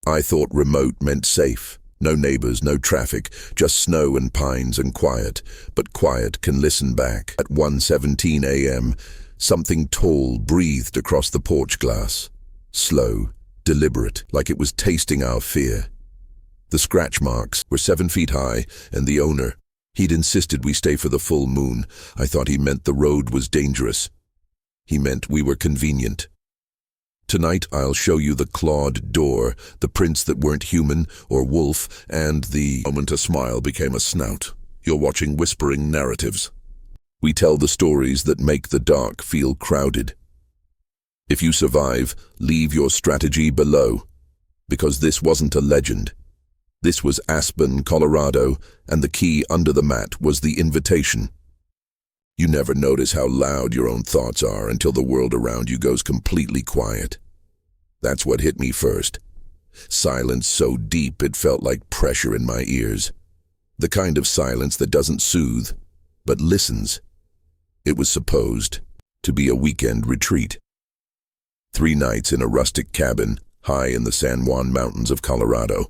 I thought remote meant safe. No neighbors, no traffic, just snow and pines and quiet. But quiet can listen back. At 1:17 a.m., something tall breathed across the porch glass. Slow, deliberate, like it was tasting our fear. The scratch marks were 7 feet high, and the owner, he'd insisted we stay for the full moon. I thought he meant the road was dangerous. He meant we were convenient. Tonight I'll show you the clawed door, the prints that weren't human or wolf, and the moment a smile became a snout. You're watching Whispering Narratives. We tell the stories that make the dark feel crowded. If you survive, leave your strategy below, because this wasn't a legend. This was Aspen, Colorado, and the key under the mat was the invitation. You never notice how loud your own thoughts are until the world around you goes completely quiet. That's what hit me first. Silence so deep it felt like pressure in my ears. The kind of silence that doesn't soothe, but listens. It was supposed to be a weekend retreat. 3 nights in a rustic cabin high in the San Juan Mountains of Colorado.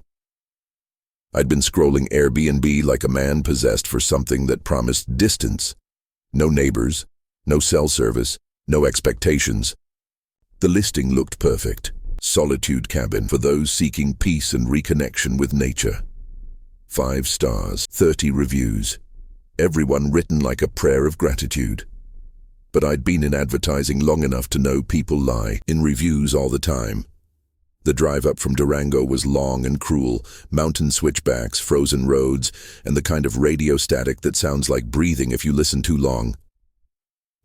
I'd been scrolling Airbnb like a man possessed for something that promised distance. No neighbors, no cell service, no expectations. The listing looked perfect. Solitude cabin for those seeking peace and reconnection with nature. 5 stars, 30 reviews. Everyone written like a prayer of gratitude. But I'd been in advertising long enough to know people lie in reviews all the time. The drive up from Durango was long and cruel, mountain switchbacks, frozen roads, and the kind of radio static that sounds like breathing if you listen too long.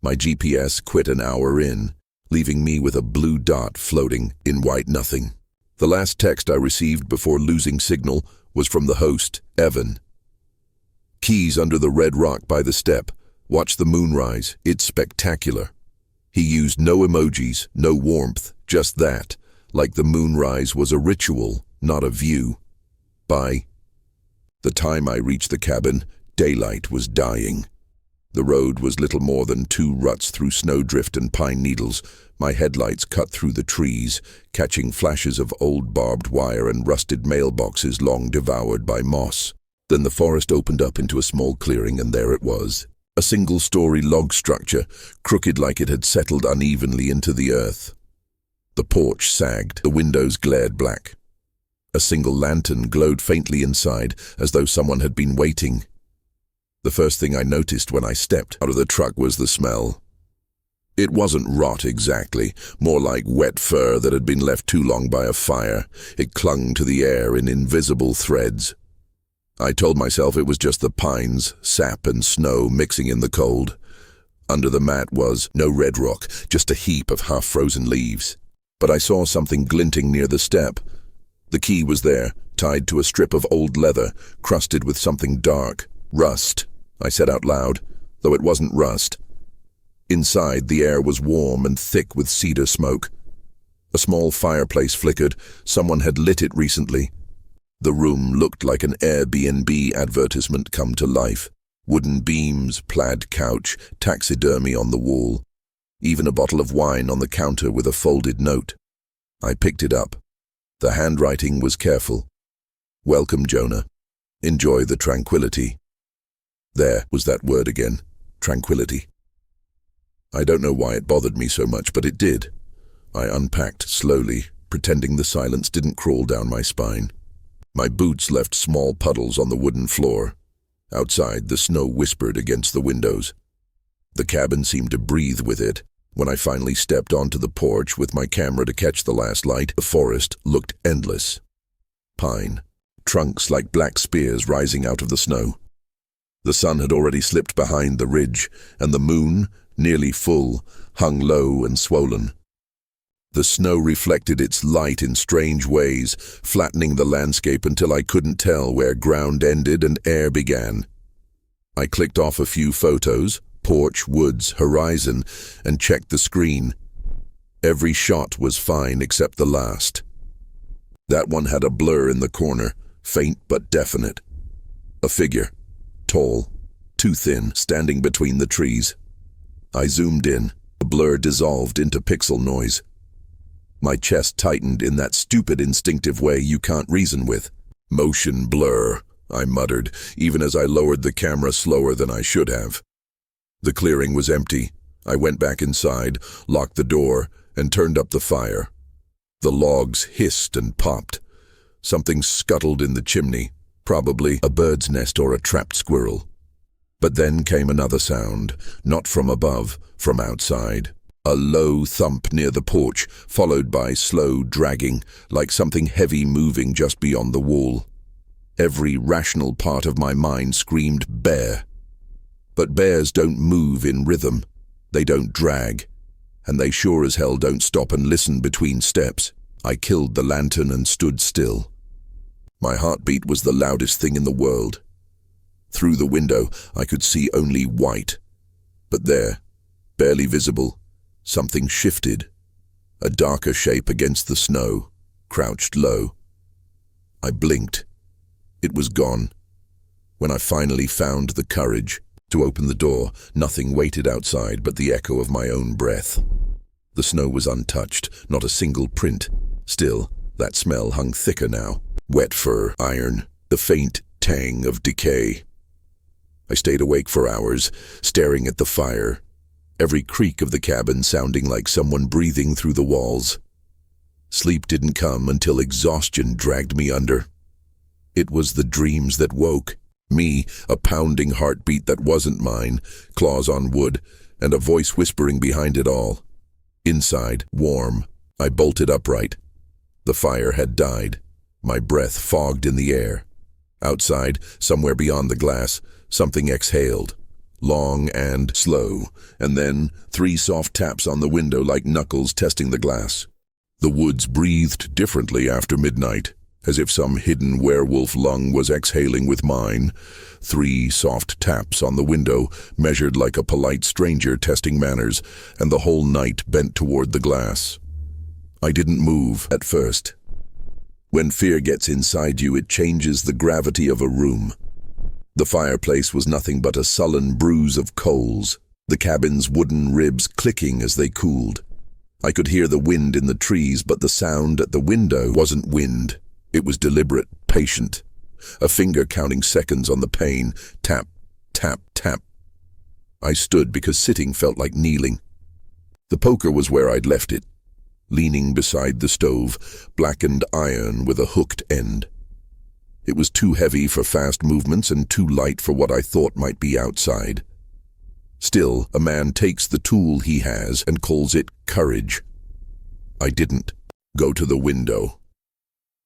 My GPS quit an hour in, leaving me with a blue dot floating in white nothing. The last text I received before losing signal was from the host, Evan. Keys under the red rock by the step. Watch the moonrise. It's spectacular. He used no emojis, no warmth, just that. Like the moonrise was a ritual, not a view. By the time I reached the cabin, daylight was dying. The road was little more than 2 ruts through snowdrift and pine needles. My headlights cut through the trees, catching flashes of old barbed wire and rusted mailboxes long devoured by moss. Then the forest opened up into a small clearing, and there it was. A single-story log structure, crooked like it had settled unevenly into the earth. The porch sagged, the windows glared black. A single lantern glowed faintly inside, as though someone had been waiting. The first thing I noticed when I stepped out of the truck was the smell. It wasn't rot exactly, more like wet fur that had been left too long by a fire. It clung to the air in invisible threads. I told myself it was just the pines, sap and snow mixing in the cold. Under the mat was no red rock, just a heap of half-frozen leaves. But I saw something glinting near the step. The key was there, tied to a strip of old leather, crusted with something dark. Rust, I said out loud, though it wasn't rust. Inside, the air was warm and thick with cedar smoke. A small fireplace flickered. Someone had lit it recently. The room looked like an Airbnb advertisement come to life. Wooden beams, plaid couch, taxidermy on the wall. Even a bottle of wine on the counter with a folded note. I picked it up. The handwriting was careful. Welcome, Jonah. Enjoy the tranquility. There was that word again, tranquility. I don't know why it bothered me so much, but it did. I unpacked slowly, pretending the silence didn't crawl down my spine. My boots left small puddles on the wooden floor. Outside, the snow whispered against the windows. The cabin seemed to breathe with it. When I finally stepped onto the porch with my camera to catch the last light, the forest looked endless. Pine, trunks like black spears rising out of the snow. The sun had already slipped behind the ridge, and the moon, nearly full, hung low and swollen. The snow reflected its light in strange ways, flattening the landscape until I couldn't tell where ground ended and air began. I clicked off a few photos, porch, woods, horizon, and checked the screen. Every shot was fine except the last. That one had a blur in the corner, faint but definite. A figure, tall, too thin, standing between the trees. I zoomed in. The blur dissolved into pixel noise. My chest tightened in that stupid instinctive way you can't reason with. Motion blur, I muttered, even as I lowered the camera slower than I should have. The clearing was empty. I went back inside, locked the door, and turned up the fire. The logs hissed and popped. Something scuttled in the chimney, probably a bird's nest or a trapped squirrel. But then came another sound, not from above, from outside. A low thump near the porch, followed by slow dragging, like something heavy moving just beyond the wall. Every rational part of my mind screamed bear. But bears don't move in rhythm. They don't drag. And they sure as hell don't stop and listen between steps. I killed the lantern and stood still. My heartbeat was the loudest thing in the world. Through the window, I could see only white. But there, barely visible, something shifted. A darker shape against the snow, crouched low. I blinked. It was gone. When I finally found the courage to open the door, nothing waited outside but the echo of my own breath. The snow was untouched, not a single print. Still, that smell hung thicker now. Wet fur, iron, the faint tang of decay. I stayed awake for hours, staring at the fire, every creak of the cabin sounding like someone breathing through the walls. Sleep didn't come until exhaustion dragged me under. It was the dreams that woke. Me, a pounding heartbeat that wasn't mine, claws on wood, and a voice whispering behind it all. Inside, warm, I bolted upright. The fire had died. My breath fogged in the air. Outside, somewhere beyond the glass, something exhaled. Long and slow, and then 3 soft taps on the window like knuckles testing the glass. The woods breathed differently after midnight, as if some hidden werewolf lung was exhaling with mine. 3 soft taps on the window, measured like a polite stranger testing manners, and the whole night bent toward the glass. I didn't move at first. When fear gets inside you, it changes the gravity of a room. The fireplace was nothing but a sullen bruise of coals, the cabin's wooden ribs clicking as they cooled. I could hear the wind in the trees, but the sound at the window wasn't wind. It was deliberate, patient. A finger counting seconds on the pane. Tap, tap, tap. I stood because sitting felt like kneeling. The poker was where I'd left it, leaning beside the stove, blackened iron with a hooked end. It was too heavy for fast movements and too light for what I thought might be outside. Still, a man takes the tool he has and calls it courage. I didn't go to the window.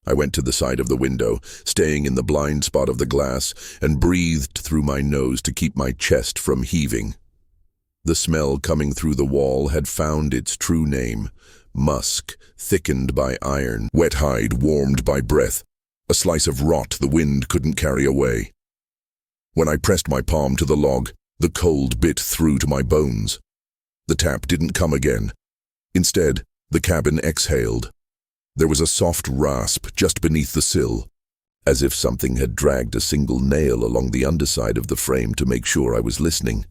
I went to the side of the window, staying in the blind spot of the glass, and breathed through my nose to keep my chest from heaving. The smell coming through the wall had found its true name. Musk, thickened by iron, wet hide warmed by breath, a slice of rot the wind couldn't carry away. When I pressed my palm to the log, the cold bit through to my bones. The tap didn't come again. Instead, the cabin exhaled. There was a soft rasp just beneath the sill, as if something had dragged a single nail along the underside of the frame to make sure I was listening.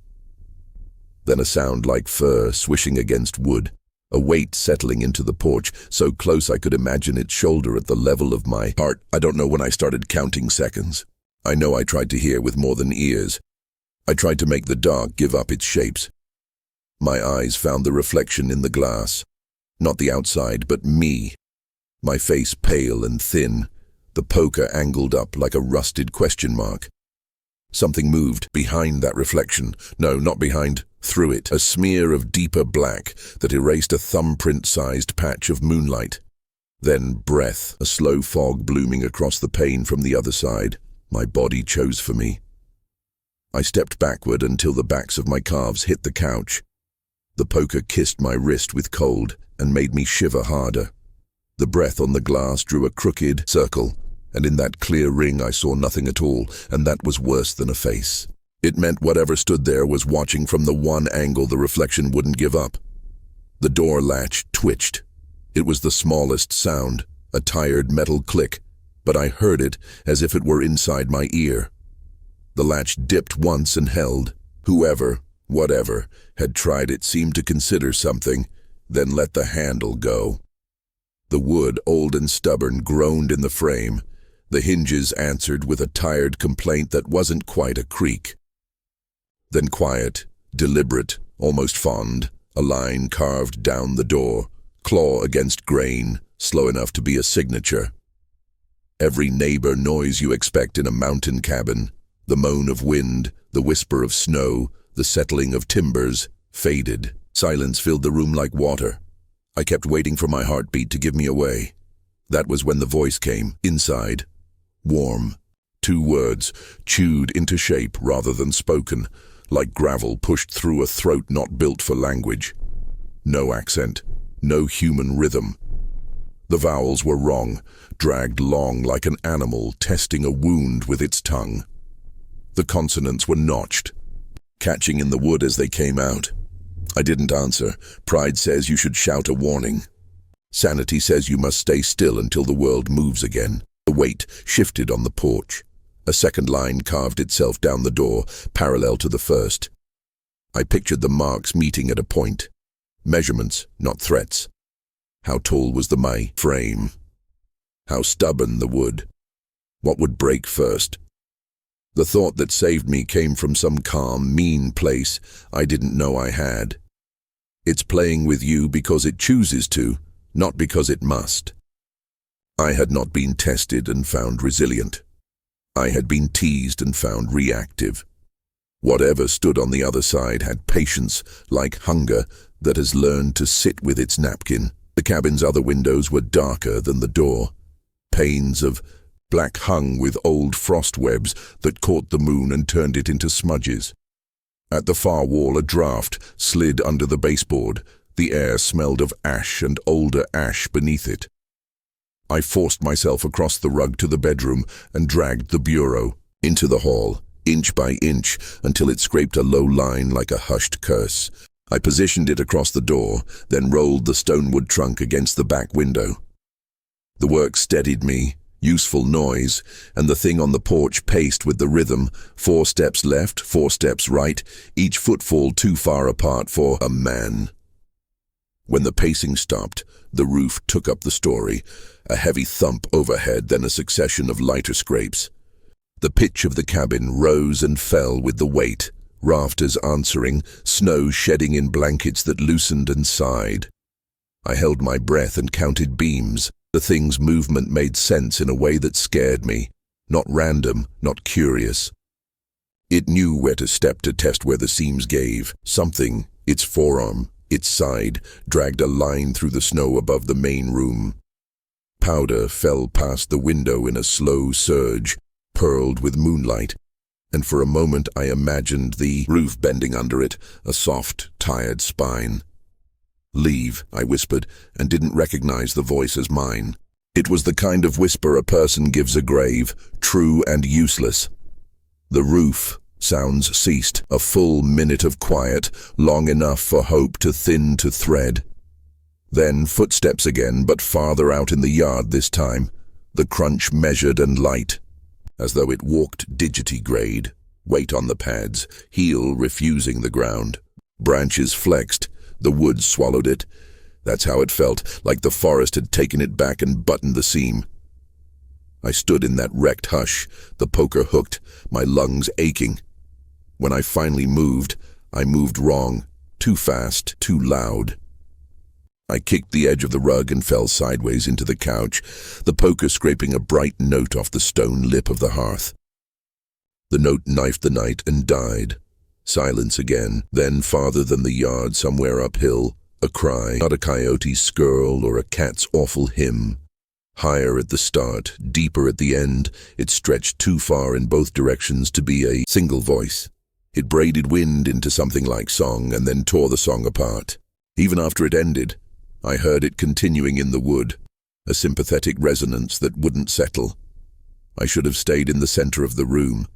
Then a sound like fur swishing against wood, a weight settling into the porch, so close I could imagine its shoulder at the level of my heart. I don't know when I started counting seconds. I know I tried to hear with more than ears. I tried to make the dark give up its shapes. My eyes found the reflection in the glass. Not the outside, but me. My face pale and thin, the poker angled up like a rusted question mark. Something moved behind that reflection. No, not behind, through it. A smear of deeper black that erased a thumbprint-sized patch of moonlight. Then breath, a slow fog blooming across the pane from the other side. My body chose for me. I stepped backward until the backs of my calves hit the couch. The poker kissed my wrist with cold and made me shiver harder. The breath on the glass drew a crooked circle, and in that clear ring I saw nothing at all, and that was worse than a face. It meant whatever stood there was watching from the one angle the reflection wouldn't give up. The door latch twitched. It was the smallest sound, a tired metal click, but I heard it as if it were inside my ear. The latch dipped once and held. Whoever, whatever, had tried it seemed to consider something, then let the handle go. The wood, old and stubborn, groaned in the frame. The hinges answered with a tired complaint that wasn't quite a creak. Then quiet, deliberate, almost fond, a line carved down the door, claw against grain, slow enough to be a signature. Every neighbor noise you expect in a mountain cabin, the moan of wind, the whisper of snow, the settling of timbers, faded. Silence filled the room like water. I kept waiting for my heartbeat to give me away. That was when the voice came, inside. Warm. 2 words, chewed into shape rather than spoken, like gravel pushed through a throat not built for language. No accent, no human rhythm. The vowels were wrong, dragged long like an animal testing a wound with its tongue. The consonants were notched, catching in the wood as they came out. I didn't answer. Pride says you should shout a warning. Sanity says you must stay still until the world moves again. The weight shifted on the porch. A second line carved itself down the door, parallel to the first. I pictured the marks meeting at a point. Measurements, not threats. How tall was the frame? How stubborn the wood? What would break first? The thought that saved me came from some calm, mean place I didn't know I had. It's playing with you because it chooses to, not because it must. I had not been tested and found resilient. I had been teased and found reactive. Whatever stood on the other side had patience, like hunger, that has learned to sit with its napkin. The cabin's other windows were darker than the door. Panes of black hung with old frost webs that caught the moon and turned it into smudges. At the far wall a draught slid under the baseboard. The air smelled of ash and older ash beneath it. I forced myself across the rug to the bedroom and dragged the bureau into the hall, inch by inch, until it scraped a low line like a hushed curse. I positioned it across the door, then rolled the stonewood trunk against the back window. The work steadied me, useful noise, and the thing on the porch paced with the rhythm, 4 steps left, 4 steps right, each footfall too far apart for a man. When the pacing stopped, the roof took up the story, a heavy thump overhead, then a succession of lighter scrapes. The pitch of the cabin rose and fell with the weight, rafters answering, snow shedding in blankets that loosened and sighed. I held my breath and counted beams. The thing's movement made sense in a way that scared me, not random, not curious. It knew where to step to test where the seams gave. Something, its forearm, its side, dragged a line through the snow above the main room. Powder fell past the window in a slow surge, pearled with moonlight, and for a moment I imagined the roof bending under it, a soft, tired spine. "Leave," I whispered, and didn't recognize the voice as mine. It was the kind of whisper a person gives a grave, true and useless. The roof. Sounds ceased, a full minute of quiet, long enough for hope to thin to thread. Then footsteps again, but farther out in the yard this time, the crunch measured and light, as though it walked digitigrade, weight on the pads, heel refusing the ground. Branches flexed, the wood swallowed it. That's how it felt, like the forest had taken it back and buttoned the seam. I stood in that wrecked hush, the poker hooked, my lungs aching. When I finally moved, I moved wrong, too fast, too loud. I kicked the edge of the rug and fell sideways into the couch, the poker scraping a bright note off the stone lip of the hearth. The note knifed the night and died. Silence again, then farther than the yard, somewhere uphill, a cry, not a coyote's skirl or a cat's awful hymn. Higher at the start, deeper at the end, it stretched too far in both directions to be a single voice. It braided wind into something like song and then tore the song apart. Even after it ended, I heard it continuing in the wood, a sympathetic resonance that wouldn't settle. I should have stayed in the center of the room.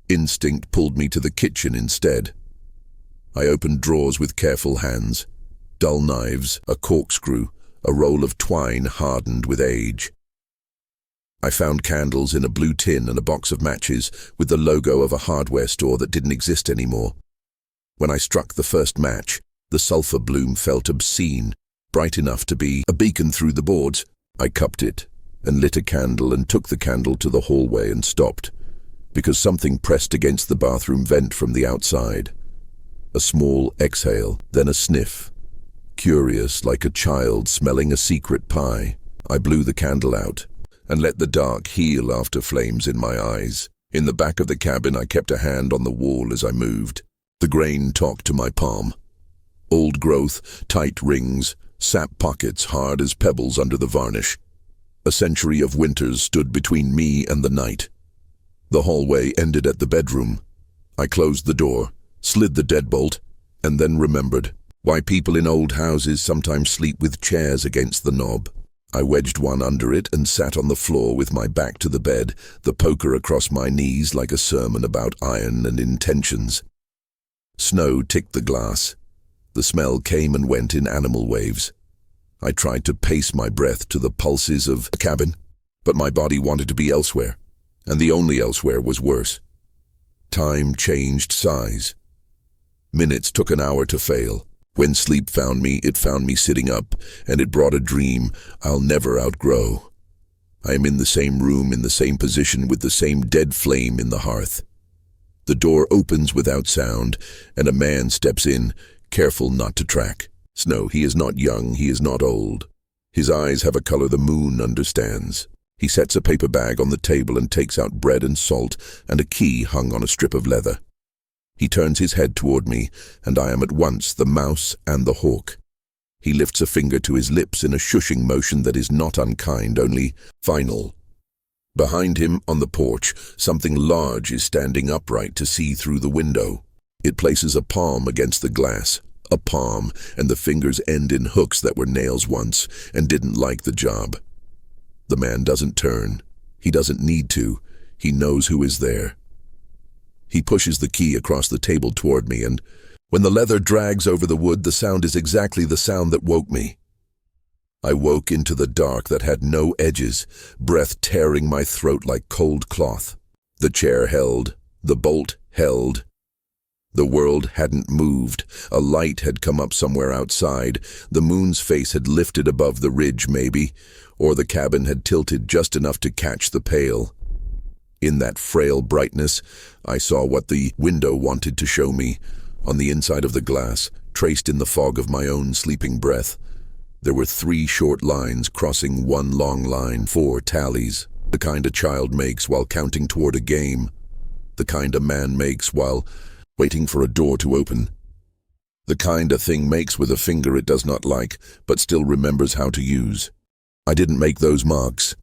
Instinct pulled me to the kitchen instead. I opened drawers with careful hands. Dull knives, a corkscrew, a roll of twine hardened with age. I found candles in a blue tin and a box of matches with the logo of a hardware store that didn't exist anymore. When I struck the first match, the sulfur bloom felt obscene, bright enough to be a beacon through the boards. I cupped it and lit a candle and took the candle to the hallway and stopped, because something pressed against the bathroom vent from the outside. A small exhale, then a sniff. Curious, like a child smelling a secret pie. I blew the candle out and let the dark heal after flames in my eyes. In the back of the cabin, I kept a hand on the wall as I moved. The grain talked to my palm. Old growth, tight rings, sap pockets hard as pebbles under the varnish. A century of winters stood between me and the night. The hallway ended at the bedroom. I closed the door, slid the deadbolt, and then remembered why people in old houses sometimes sleep with chairs against the knob. I wedged one under it and sat on the floor with my back to the bed, the poker across my knees like a sermon about iron and intentions. Snow ticked the glass. The smell came and went in animal waves. I tried to pace my breath to the pulses of the cabin, but my body wanted to be elsewhere, and the only elsewhere was worse. Time changed size. Minutes took an hour to fail. When sleep found me, it found me sitting up, and it brought a dream I'll never outgrow. I am in the same room, in the same position, with the same dead flame in the hearth. The door opens without sound, and a man steps in, careful not to track. Snow, he is not young, he is not old. His eyes have a color the moon understands. He sets a paper bag on the table and takes out bread and salt and a key hung on a strip of leather. He turns his head toward me, and I am at once the mouse and the hawk. He lifts a finger to his lips in a shushing motion that is not unkind, only final. Behind him, on the porch, something large is standing upright to see through the window. It places a palm against the glass, a palm, and the fingers end in hooks that were nails once and didn't like the job. The man doesn't turn. He doesn't need to. He knows who is there. He pushes the key across the table toward me, and when the leather drags over the wood, the sound is exactly the sound that woke me. I woke into the dark that had no edges, breath tearing my throat like cold cloth. The chair held, the bolt held. The world hadn't moved. A light had come up somewhere outside. The moon's face had lifted above the ridge, maybe, or the cabin had tilted just enough to catch the pale. In that frail brightness, I saw what the window wanted to show me. On the inside of the glass, traced in the fog of my own sleeping breath, there were 3 short lines crossing one long line, 4 tallies, the kind a child makes while counting toward a game, the kind a man makes while waiting for a door to open, the kind a thing makes with a finger it does not like, but still remembers how to use. I didn't make those marks.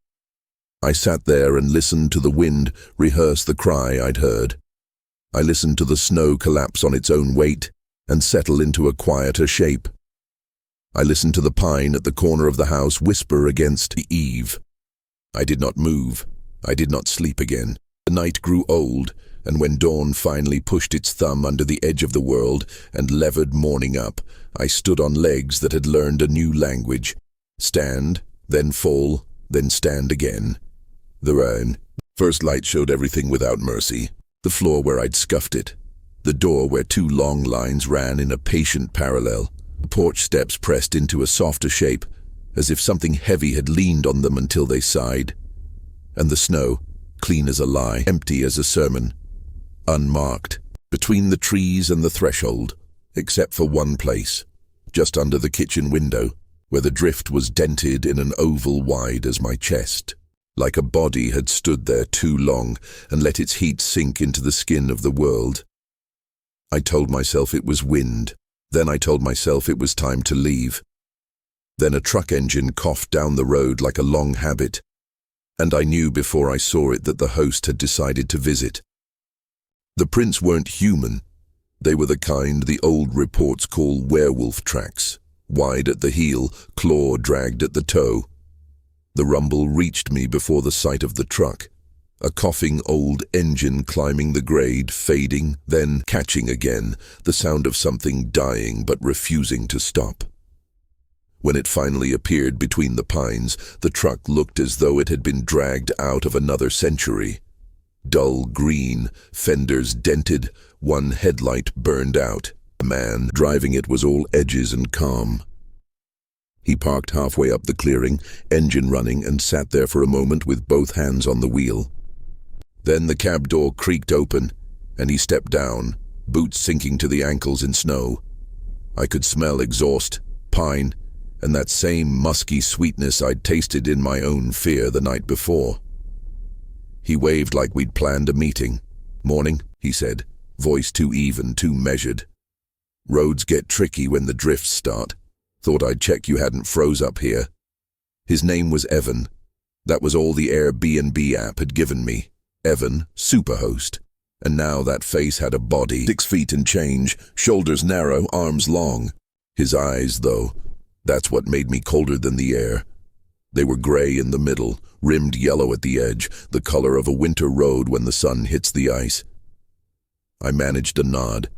I sat there and listened to the wind rehearse the cry I'd heard. I listened to the snow collapse on its own weight and settle into a quieter shape. I listened to the pine at the corner of the house whisper against the eave. I did not move. I did not sleep again. The night grew old, and when dawn finally pushed its thumb under the edge of the world and levered morning up, I stood on legs that had learned a new language. Stand, then fall, then stand again. The rain. First light showed everything without mercy. The floor where I'd scuffed it. The door where 2 long lines ran in a patient parallel. The porch steps pressed into a softer shape, as if something heavy had leaned on them until they sighed. And the snow, clean as a lie, empty as a sermon, unmarked, between the trees and the threshold, except for one place, just under the kitchen window, where the drift was dented in an oval wide as my chest. Like a body had stood there too long and let its heat sink into the skin of the world. I told myself it was wind. Then I told myself it was time to leave. Then a truck engine coughed down the road like a long habit, and I knew before I saw it that the host had decided to visit. The prints weren't human. They were the kind the old reports call werewolf tracks, wide at the heel, claw dragged at the toe. The rumble reached me before the sight of the truck, a coughing old engine climbing the grade, fading, then catching again, the sound of something dying but refusing to stop. When it finally appeared between the pines, the truck looked as though it had been dragged out of another century. Dull green, fenders dented, one headlight burned out. The man driving it was all edges and calm. He parked halfway up the clearing, engine running, and sat there for a moment with both hands on the wheel. Then the cab door creaked open, and he stepped down, boots sinking to the ankles in snow. I could smell exhaust, pine, and that same musky sweetness I'd tasted in my own fear the night before. He waved like we'd planned a meeting. "Morning," he said, voice too even, too measured. "Roads get tricky when the drifts start. Thought I'd check you hadn't froze up here." His name was Evan. That was all the Airbnb app had given me. Evan, superhost. And now that face had a body, 6 feet and change, shoulders narrow, arms long. His eyes, though, that's what made me colder than the air. They were gray in the middle, rimmed yellow at the edge, the color of a winter road when the sun hits the ice. I managed a nod.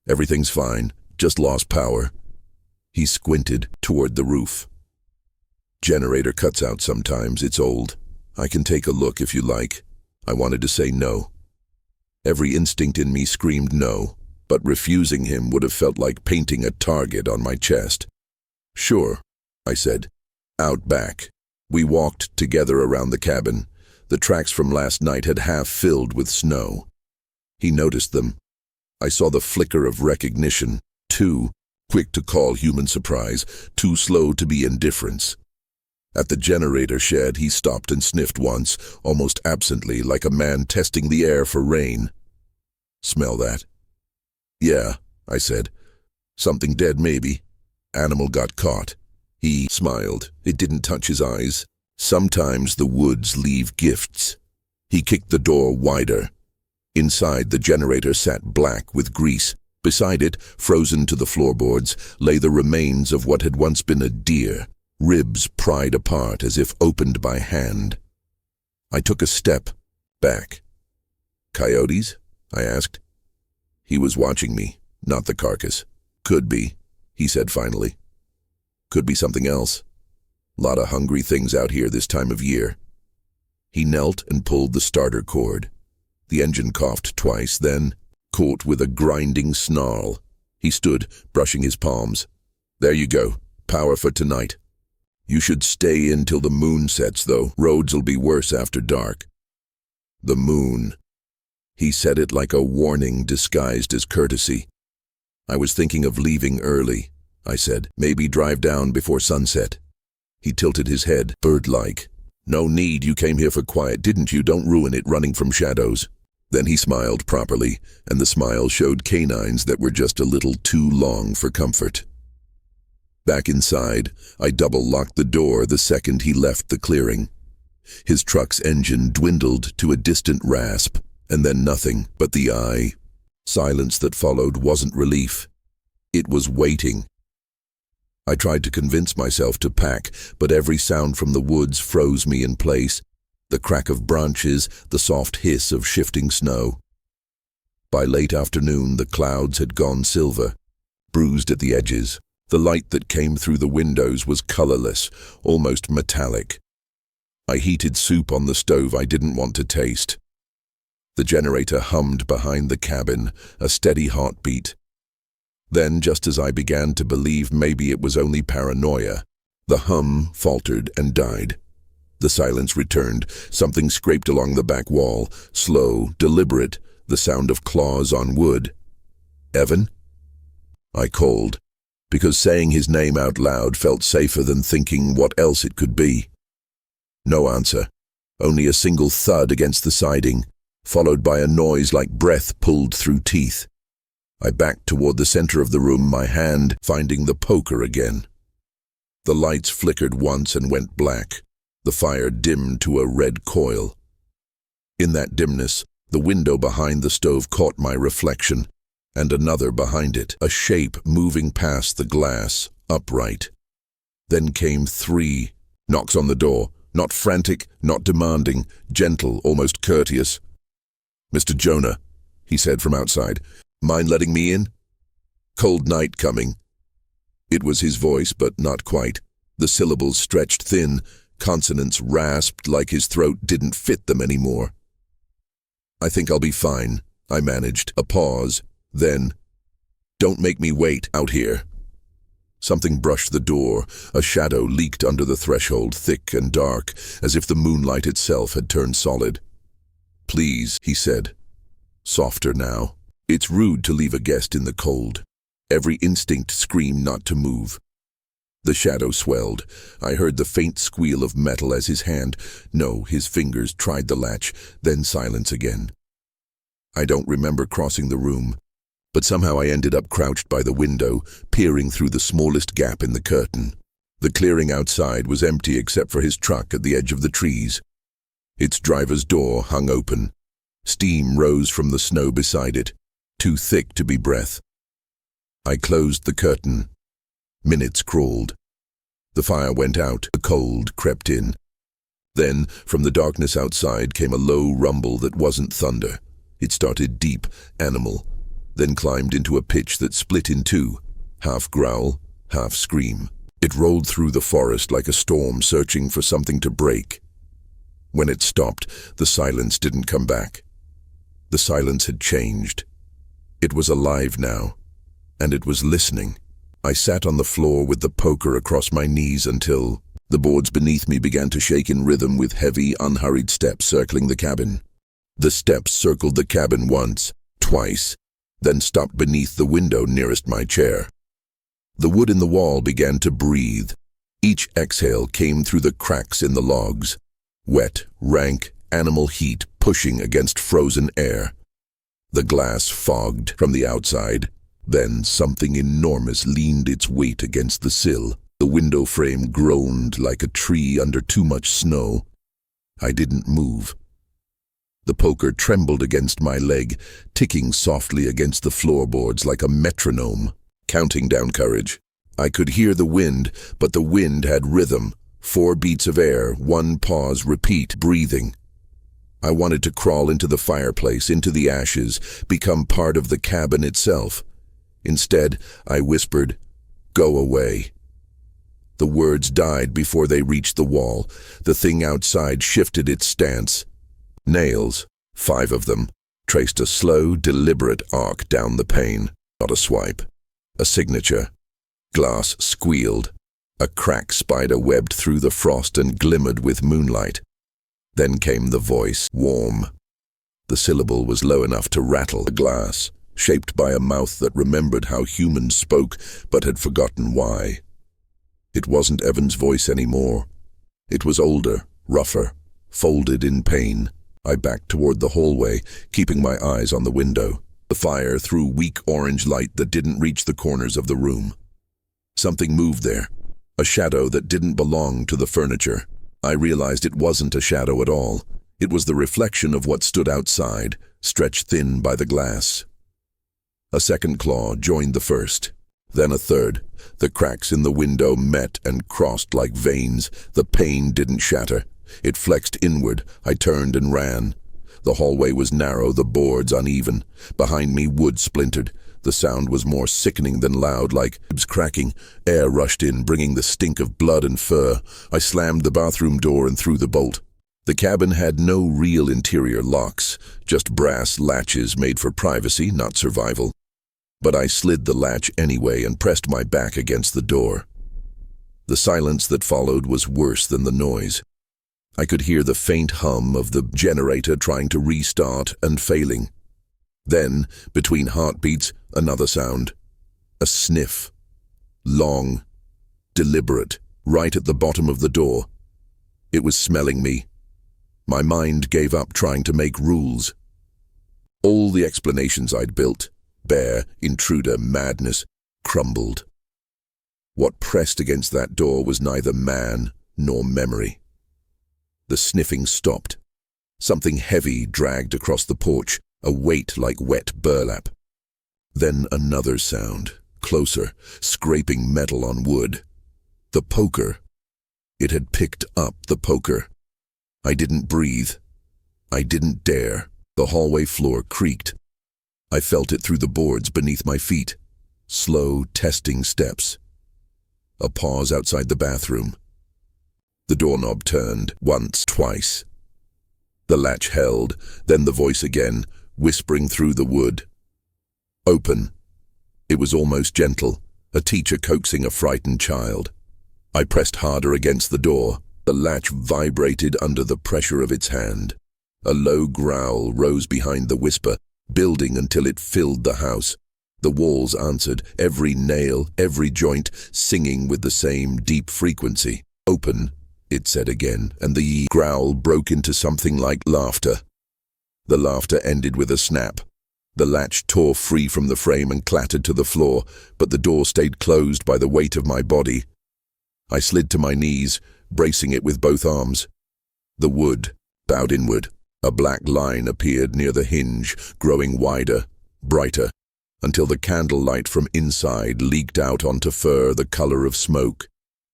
"Everything's fine, just lost power." He squinted toward the roof. "Generator cuts out sometimes, it's old. I can take a look if you like." I wanted to say no. Every instinct in me screamed no, but refusing him would have felt like painting a target on my chest. "Sure," I said. Out back. We walked together around the cabin. The tracks from last night had half filled with snow. He noticed them. I saw the flicker of recognition, too quick to call human surprise, too slow to be indifference. At the generator shed, he stopped and sniffed once, almost absently, like a man testing the air for rain. "Smell that?" "Yeah," I said. "Something dead, maybe. Animal got caught." He smiled. It didn't touch his eyes. "Sometimes the woods leave gifts." He kicked the door wider. Inside, the generator sat black with grease. Beside it, frozen to the floorboards, lay the remains of what had once been a deer. Ribs pried apart as if opened by hand. I took a step back. "Coyotes?" I asked. He was watching me, not the carcass. "Could be," he said finally. "Could be something else. Lot of hungry things out here this time of year." He knelt and pulled the starter cord. The engine coughed twice, then caught with a grinding snarl. He stood, brushing his palms. "There you go. Power for tonight. You should stay in till the moon sets, though. Roads'll be worse after dark." The moon. He said it like a warning disguised as courtesy. "I was thinking of leaving early," I said. "Maybe drive down before sunset." He tilted his head, bird-like. "No need, you came here for quiet, didn't you? Don't ruin it running from shadows." Then he smiled properly, and the smile showed canines that were just a little too long for comfort. Back inside, I double-locked the door the second he left the clearing. His truck's engine dwindled to a distant rasp, and then nothing but the eye. Silence that followed wasn't relief. It was waiting. I tried to convince myself to pack, but every sound from the woods froze me in place. The crack of branches, the soft hiss of shifting snow. By late afternoon, the clouds had gone silver, bruised at the edges. The light that came through the windows was colorless, almost metallic. I heated soup on the stove I didn't want to taste. The generator hummed behind the cabin, a steady heartbeat. Then, just as I began to believe maybe it was only paranoia, the hum faltered and died. The silence returned. Something scraped along the back wall, slow, deliberate, the sound of claws on wood. "Evan?" I called, because saying his name out loud felt safer than thinking what else it could be. No answer, only a single thud against the siding, followed by a noise like breath pulled through teeth. I backed toward the center of the room, my hand finding the poker again. The lights flickered once and went black. The fire dimmed to a red coil. In that dimness, the window behind the stove caught my reflection, and another behind it, a shape moving past the glass, upright. Then came 3 knocks on the door, not frantic, not demanding, gentle, almost courteous. "Mr. Jonah," he said from outside, "mind letting me in? Cold night coming." It was his voice, but not quite. The syllables stretched thin, consonants rasped like his throat didn't fit them anymore. "I think I'll be fine," I managed. A pause, then, "Don't make me wait out here." Something brushed the door. A shadow leaked under the threshold, thick and dark, as if the moonlight itself had turned solid. "Please," he said. Softer now. It's rude to leave a guest in the cold. Every instinct screamed not to move. The shadow swelled. I heard the faint squeal of metal as his his fingers tried the latch, then silence again. I don't remember crossing the room, but somehow I ended up crouched by the window, peering through the smallest gap in the curtain. The clearing outside was empty except for his truck at the edge of the trees. Its driver's door hung open. Steam rose from the snow beside it, too thick to be breath. I closed the curtain. Minutes crawled. The fire went out. The cold crept in. Then, from the darkness outside came a low rumble that wasn't thunder. It started deep, animal, then climbed into a pitch that split in two, half growl, half scream. It rolled through the forest like a storm searching for something to break. When it stopped, the silence didn't come back. The silence had changed. It was alive now, and it was listening. I sat on the floor with the poker across my knees until the boards beneath me began to shake in rhythm with heavy, unhurried steps circling the cabin. The steps circled the cabin once, twice, then stopped beneath the window nearest my chair. The wood in the wall began to breathe. Each exhale came through the cracks in the logs. Wet, rank, animal heat pushing against frozen air. The glass fogged from the outside. Then something enormous leaned its weight against the sill. The window frame groaned like a tree under too much snow. I didn't move. The poker trembled against my leg, ticking softly against the floorboards like a metronome, counting down courage. I could hear the wind, but the wind had rhythm. 4 beats of air, 1 pause, repeat, breathing. I wanted to crawl into the fireplace, into the ashes, become part of the cabin itself. Instead, I whispered, "Go away." The words died before they reached the wall. The thing outside shifted its stance. Nails, 5 of them, traced a slow, deliberate arc down the pane. Not a swipe. A signature. Glass squealed. A crack spider webbed through the frost and glimmered with moonlight. Then came the voice, warm. The syllable was low enough to rattle the glass, shaped by a mouth that remembered how humans spoke but had forgotten why. It wasn't Evan's voice anymore. It was older, rougher, folded in pain. I backed toward the hallway, keeping my eyes on the window. The fire threw weak orange light that didn't reach the corners of the room. Something moved there, a shadow that didn't belong to the furniture. I realized it wasn't a shadow at all. It was the reflection of what stood outside, stretched thin by the glass. A second claw joined the first, then a third. The cracks in the window met and crossed like veins. The pane didn't shatter. It flexed inward. I turned and ran. The hallway was narrow, the boards uneven. Behind me, wood splintered. The sound was more sickening than loud, like ribs cracking. Air rushed in, bringing the stink of blood and fur. I slammed the bathroom door and threw the bolt. The cabin had no real interior locks, just brass latches made for privacy, not survival. But I slid the latch anyway and pressed my back against the door. The silence that followed was worse than the noise. I could hear the faint hum of the generator trying to restart and failing. Then, between heartbeats, another sound. A sniff. Long, deliberate, right at the bottom of the door. It was smelling me. My mind gave up trying to make rules. All the explanations I'd built, bear, intruder, madness, crumbled. What pressed against that door was neither man nor memory. The sniffing stopped. Something heavy dragged across the porch, a weight like wet burlap. Then another sound, closer, scraping metal on wood. The poker. It had picked up the poker. I didn't breathe. I didn't dare. The hallway floor creaked. I felt it through the boards beneath my feet. Slow, testing steps. A pause outside the bathroom. The doorknob turned, once, twice. The latch held, then the voice again, whispering through the wood. Open. It was almost gentle. a teacher coaxing a frightened child. I pressed harder against the door. The latch vibrated under the pressure of its hand. A low growl rose behind the whisper, building until it filled the house. The walls answered, every nail, every joint, singing with the same deep frequency. "Open," it said again, and the growl broke into something like laughter. The laughter ended with a snap. The latch tore free from the frame and clattered to the floor, but the door stayed closed by the weight of my body. I slid to my knees, bracing it with both arms. The wood bowed inward. A black line appeared near the hinge, growing wider, brighter, until the candlelight from inside leaked out onto fur the color of smoke.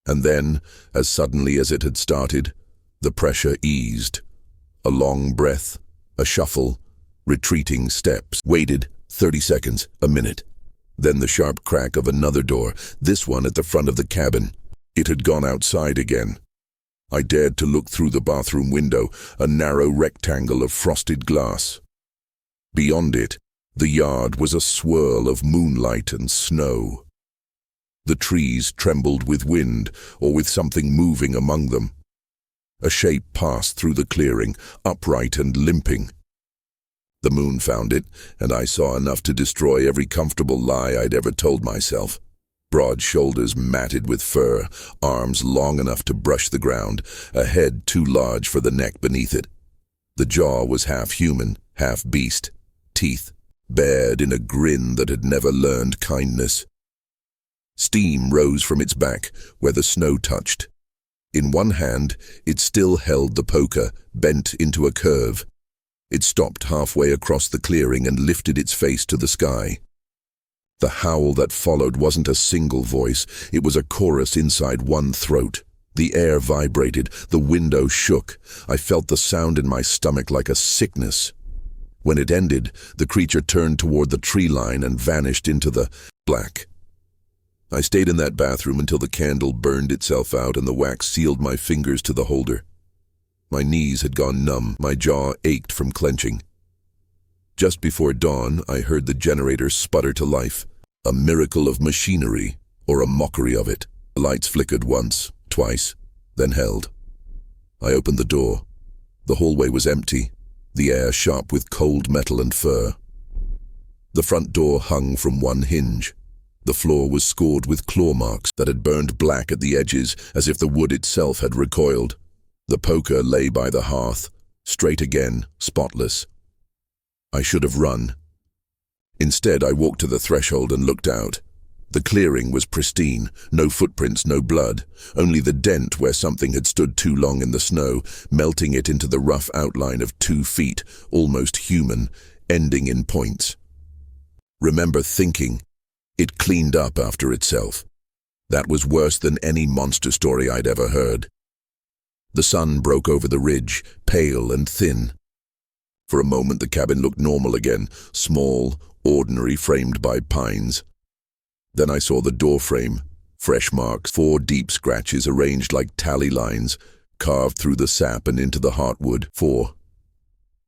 And then, as suddenly as it had started, the pressure eased. A long breath, a shuffle, retreating steps. Waited 30 seconds, a minute. Then the sharp crack of another door, this one at the front of the cabin. It had gone outside again. I dared to look through the bathroom window, a narrow rectangle of frosted glass. Beyond it, the yard was a swirl of moonlight and snow. The trees trembled with wind, or with something moving among them. A shape passed through the clearing, upright and limping. The moon found it, and I saw enough to destroy every comfortable lie I'd ever told myself. Broad shoulders matted with fur, arms long enough to brush the ground, a head too large for the neck beneath it. The jaw was half human, half beast, teeth bared in a grin that had never learned kindness. Steam rose from its back, where the snow touched. In one hand, it still held the poker, bent into a curve. It stopped halfway across the clearing and lifted its face to the sky. The howl that followed wasn't a single voice, it was a chorus inside one throat. The air vibrated, the window shook. I felt the sound in my stomach like a sickness. When it ended, the creature turned toward the tree line and vanished into the black. I stayed in that bathroom until the candle burned itself out and the wax sealed my fingers to the holder. My knees had gone numb, my jaw ached from clenching. Just before dawn, I heard the generator sputter to life. A miracle of machinery, or a mockery of it. The lights flickered once, twice, then held. I opened the door. The hallway was empty, the air sharp with cold metal and fur. The front door hung from one hinge. The floor was scored with claw marks that had burned black at the edges, as if the wood itself had recoiled. The poker lay by the hearth, straight again, spotless. I should have run. Instead, I walked to the threshold and looked out. The clearing was pristine, no footprints, no blood, only the dent where something had stood too long in the snow, melting it into the rough outline of 2 feet, almost human, ending in points. Remember thinking, it cleaned up after itself. That was worse than any monster story I'd ever heard. The sun broke over the ridge, pale and thin. For a moment the cabin looked normal again, small, ordinary, framed by pines. Then I saw the door frame, fresh marks, 4 deep scratches arranged like tally lines, carved through the sap and into the heartwood. 4.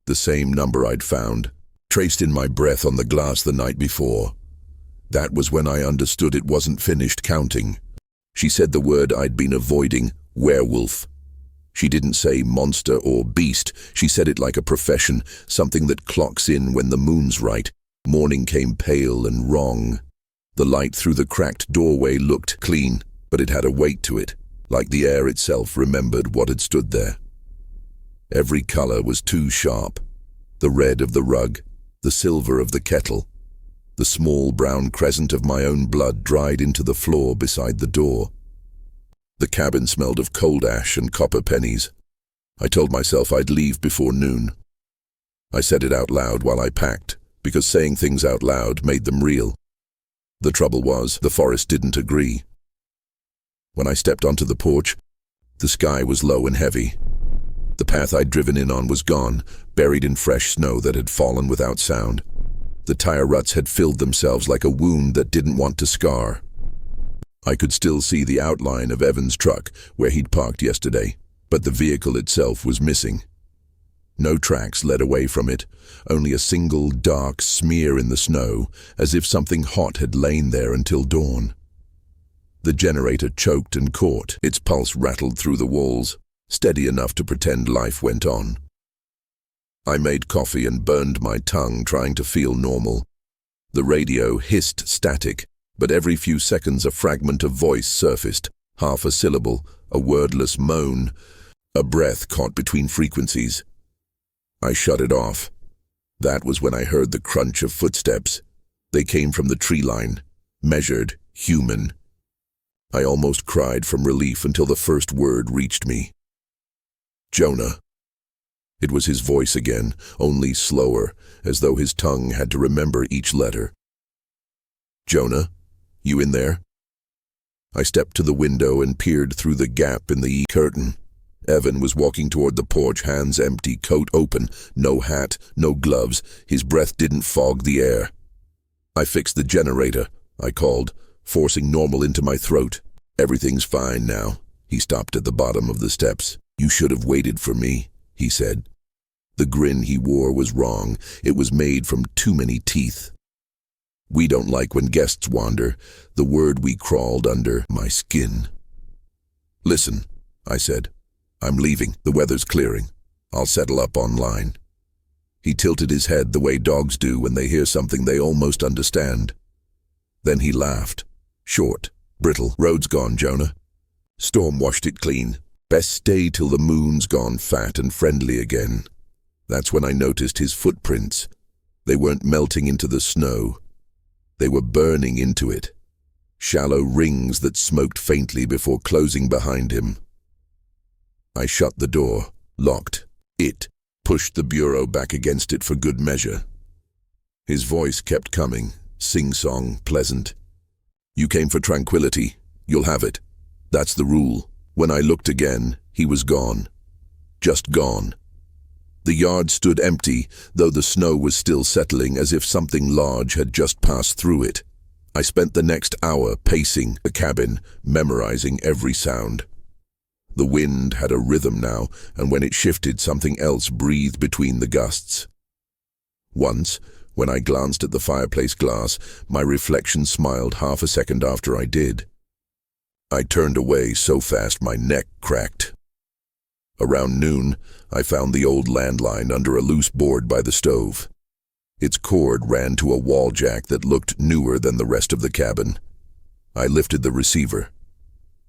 The same number I'd found, traced in my breath on the glass the night before. That was when I understood it wasn't finished counting. She said the word I'd been avoiding, werewolf. She didn't say monster or beast, she said it like a profession, something that clocks in when the moon's right. Morning came pale and wrong. The light through the cracked doorway looked clean, but it had a weight to it, like the air itself remembered what had stood there. Every color was too sharp. The red of the rug, the silver of the kettle. The small brown crescent of my own blood dried into the floor beside the door. The cabin smelled of cold ash and copper pennies. I told myself I'd leave before noon. I said it out loud while I packed, because saying things out loud made them real. The trouble was, the forest didn't agree. When I stepped onto the porch, the sky was low and heavy. The path I'd driven in on was gone, buried in fresh snow that had fallen without sound. The tire ruts had filled themselves like a wound that didn't want to scar. I could still see the outline of Evan's truck, where he'd parked yesterday, but the vehicle itself was missing. No tracks led away from it, only a single dark smear in the snow, as if something hot had lain there until dawn. The generator choked and caught. Its pulse rattled through the walls, steady enough to pretend life went on. I made coffee and burned my tongue trying to feel normal. The radio hissed static, but every few seconds a fragment of voice surfaced, half a syllable, a wordless moan, a breath caught between frequencies. I shut it off. That was when I heard the crunch of footsteps. They came from the tree line, measured, human. I almost cried from relief until the first word reached me. Jonah. It was his voice again, only slower, as though his tongue had to remember each letter. Jonah, you in there? I stepped to the window and peered through the gap in the curtain. Evan was walking toward the porch, hands empty, coat open, no hat, no gloves. His breath didn't fog the air. I fixed the generator, I called, forcing normal into my throat. Everything's fine now. He stopped at the bottom of the steps. You should have waited for me, he said. The grin he wore was wrong. It was made from too many teeth. We don't like when guests wander. The word we crawled under my skin. Listen, I said. I'm leaving. The weather's clearing. I'll settle up online. He tilted his head the way dogs do when they hear something they almost understand. Then he laughed. Short, brittle. Road's gone, Jonah. Storm washed it clean. Best stay till the moon's gone fat and friendly again. That's when I noticed his footprints. They weren't melting into the snow. They were burning into it. Shallow rings that smoked faintly before closing behind him. I shut the door, locked. It pushed the bureau back against it for good measure. His voice kept coming, sing-song, pleasant. You came for tranquility. You'll have it. That's the rule. When I looked again, he was gone. Just gone. The yard stood empty, though the snow was still settling as if something large had just passed through it. I spent the next hour pacing the cabin, memorizing every sound. The wind had a rhythm now, and when it shifted, something else breathed between the gusts. Once, when I glanced at the fireplace glass, my reflection smiled half a second after I did. I turned away so fast my neck cracked. Around noon, I found the old landline under a loose board by the stove. Its cord ran to a wall jack that looked newer than the rest of the cabin. I lifted the receiver.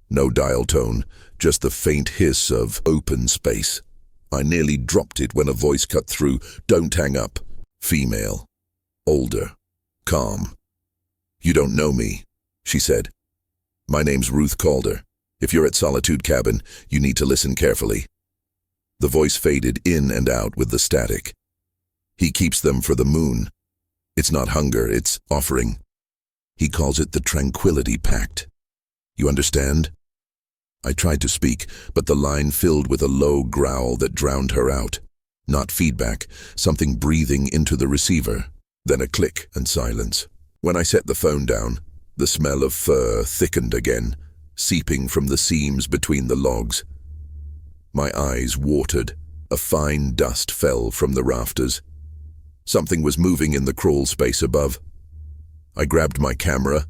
No dial tone, just the faint hiss of open space. I nearly dropped it when a voice cut through. Don't hang up. Female. Older. Calm. You don't know me, she said. My name's Ruth Calder. If you're at Solitude Cabin, you need to listen carefully. The voice faded in and out with the static. He keeps them for the moon. It's not hunger, it's offering. He calls it the Tranquility Pact. You understand? I tried to speak, but the line filled with a low growl that drowned her out. Not feedback, something breathing into the receiver. Then a click and silence. When I set the phone down, the smell of fur thickened again, seeping from the seams between the logs. My eyes watered. A fine dust fell from the rafters. Something was moving in the crawl space above. I grabbed my camera,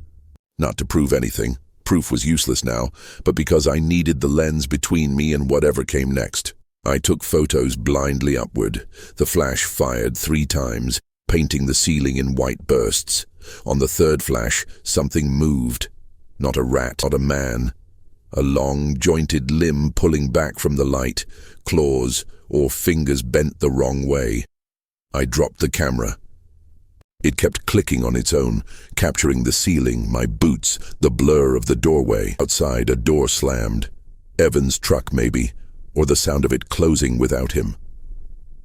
not to prove anything. Proof was useless now, but because I needed the lens between me and whatever came next. I took photos blindly upward. The flash fired 3 times, painting the ceiling in white bursts. On the third flash, something moved. Not a rat, not a man. A long, jointed limb pulling back from the light, claws or fingers bent the wrong way. I dropped the camera. It kept clicking on its own, capturing the ceiling, my boots, the blur of the doorway. Outside, a door slammed. Evan's truck, maybe, or the sound of it closing without him.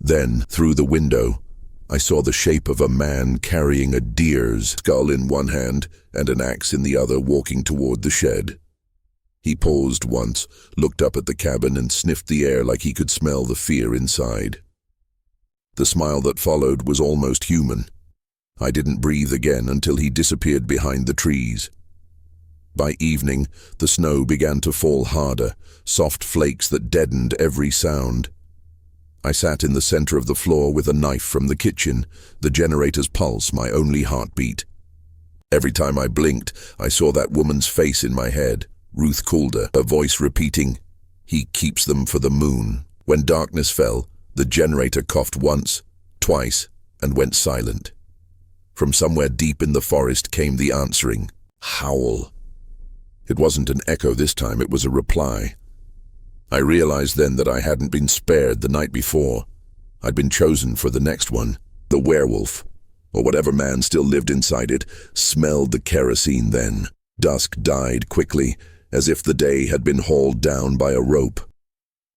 Then, through the window, I saw the shape of a man carrying a deer's skull in one hand and an axe in the other, walking toward the shed. He paused once, looked up at the cabin and sniffed the air like he could smell the fear inside. The smile that followed was almost human. I didn't breathe again until he disappeared behind the trees. By evening, the snow began to fall harder, soft flakes that deadened every sound. I sat in the center of the floor with a knife from the kitchen, the generator's pulse my only heartbeat. Every time I blinked, I saw that woman's face in my head. Ruth Calder, her voice repeating, "He keeps them for the moon." When darkness fell, the generator coughed once, twice, and went silent. From somewhere deep in the forest came the answering howl. It wasn't an echo this time, it was a reply. I realized then that I hadn't been spared the night before. I'd been chosen for the next one. The werewolf, or whatever man still lived inside it, smelled the kerosene then. Dusk died quickly, as if the day had been hauled down by a rope.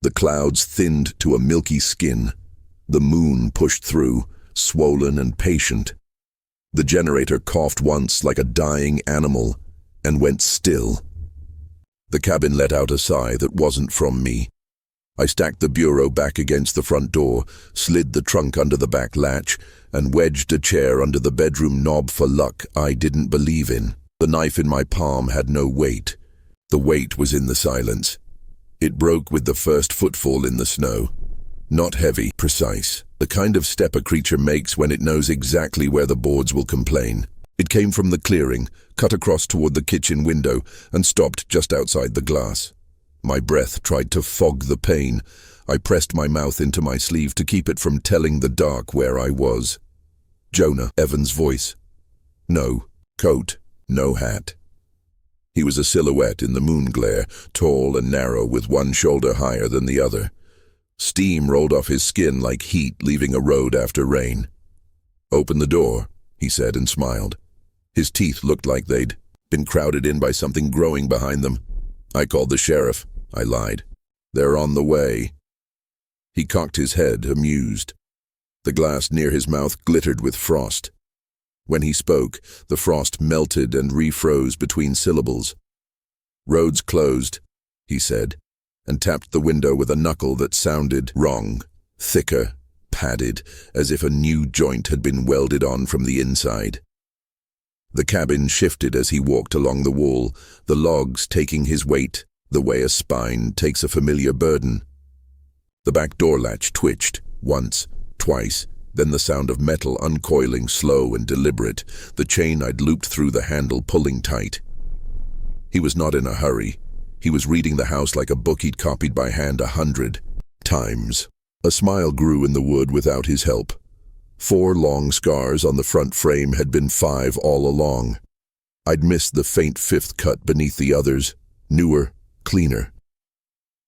The clouds thinned to a milky skin. The moon pushed through, swollen and patient. The generator coughed once like a dying animal, and went still. The cabin let out a sigh that wasn't from me. I stacked the bureau back against the front door, slid the trunk under the back latch, and wedged a chair under the bedroom knob for luck I didn't believe in. The knife in my palm had no weight. The weight was in the silence. It broke with the first footfall in the snow. Not heavy, precise. The kind of step a creature makes when it knows exactly where the boards will complain. It came from the clearing, cut across toward the kitchen window, and stopped just outside the glass. My breath tried to fog the pain. I pressed my mouth into my sleeve to keep it from telling the dark where I was. Jonah, Evan's voice. No coat, no hat. He was a silhouette in the moon glare, tall and narrow with one shoulder higher than the other. Steam rolled off his skin like heat leaving a road after rain. "Open the door," he said and smiled. His teeth looked like they'd been crowded in by something growing behind them. "I called the sheriff," I lied. "They're on the way." He cocked his head, amused. The glass near his mouth glittered with frost. When he spoke, the frost melted and refroze between syllables. "Roads closed," he said, and tapped the window with a knuckle that sounded wrong, thicker, padded, as if a new joint had been welded on from the inside. The cabin shifted as he walked along the wall, the logs taking his weight, the way a spine takes a familiar burden. The back door latch twitched, once, twice, then the sound of metal uncoiling slow and deliberate, the chain I'd looped through the handle pulling tight. He was not in a hurry. He was reading the house like a book he'd copied by hand 100 times. A smile grew in the wood without his help. 4 long scars on the front frame had been 5 all along. I'd missed the faint 5th cut beneath the others, newer, cleaner.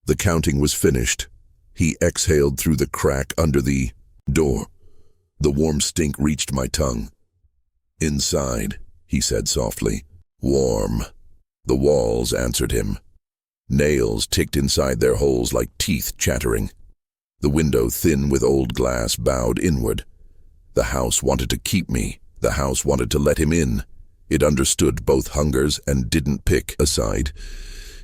The counting was finished. He exhaled through the crack under the door. The warm stink reached my tongue. "Inside," he said softly. "Warm." The walls answered him. Nails ticked inside their holes like teeth chattering. The window, thin with old glass, bowed inward. The house wanted to keep me. The house wanted to let him in. It understood both hungers and didn't pick a side.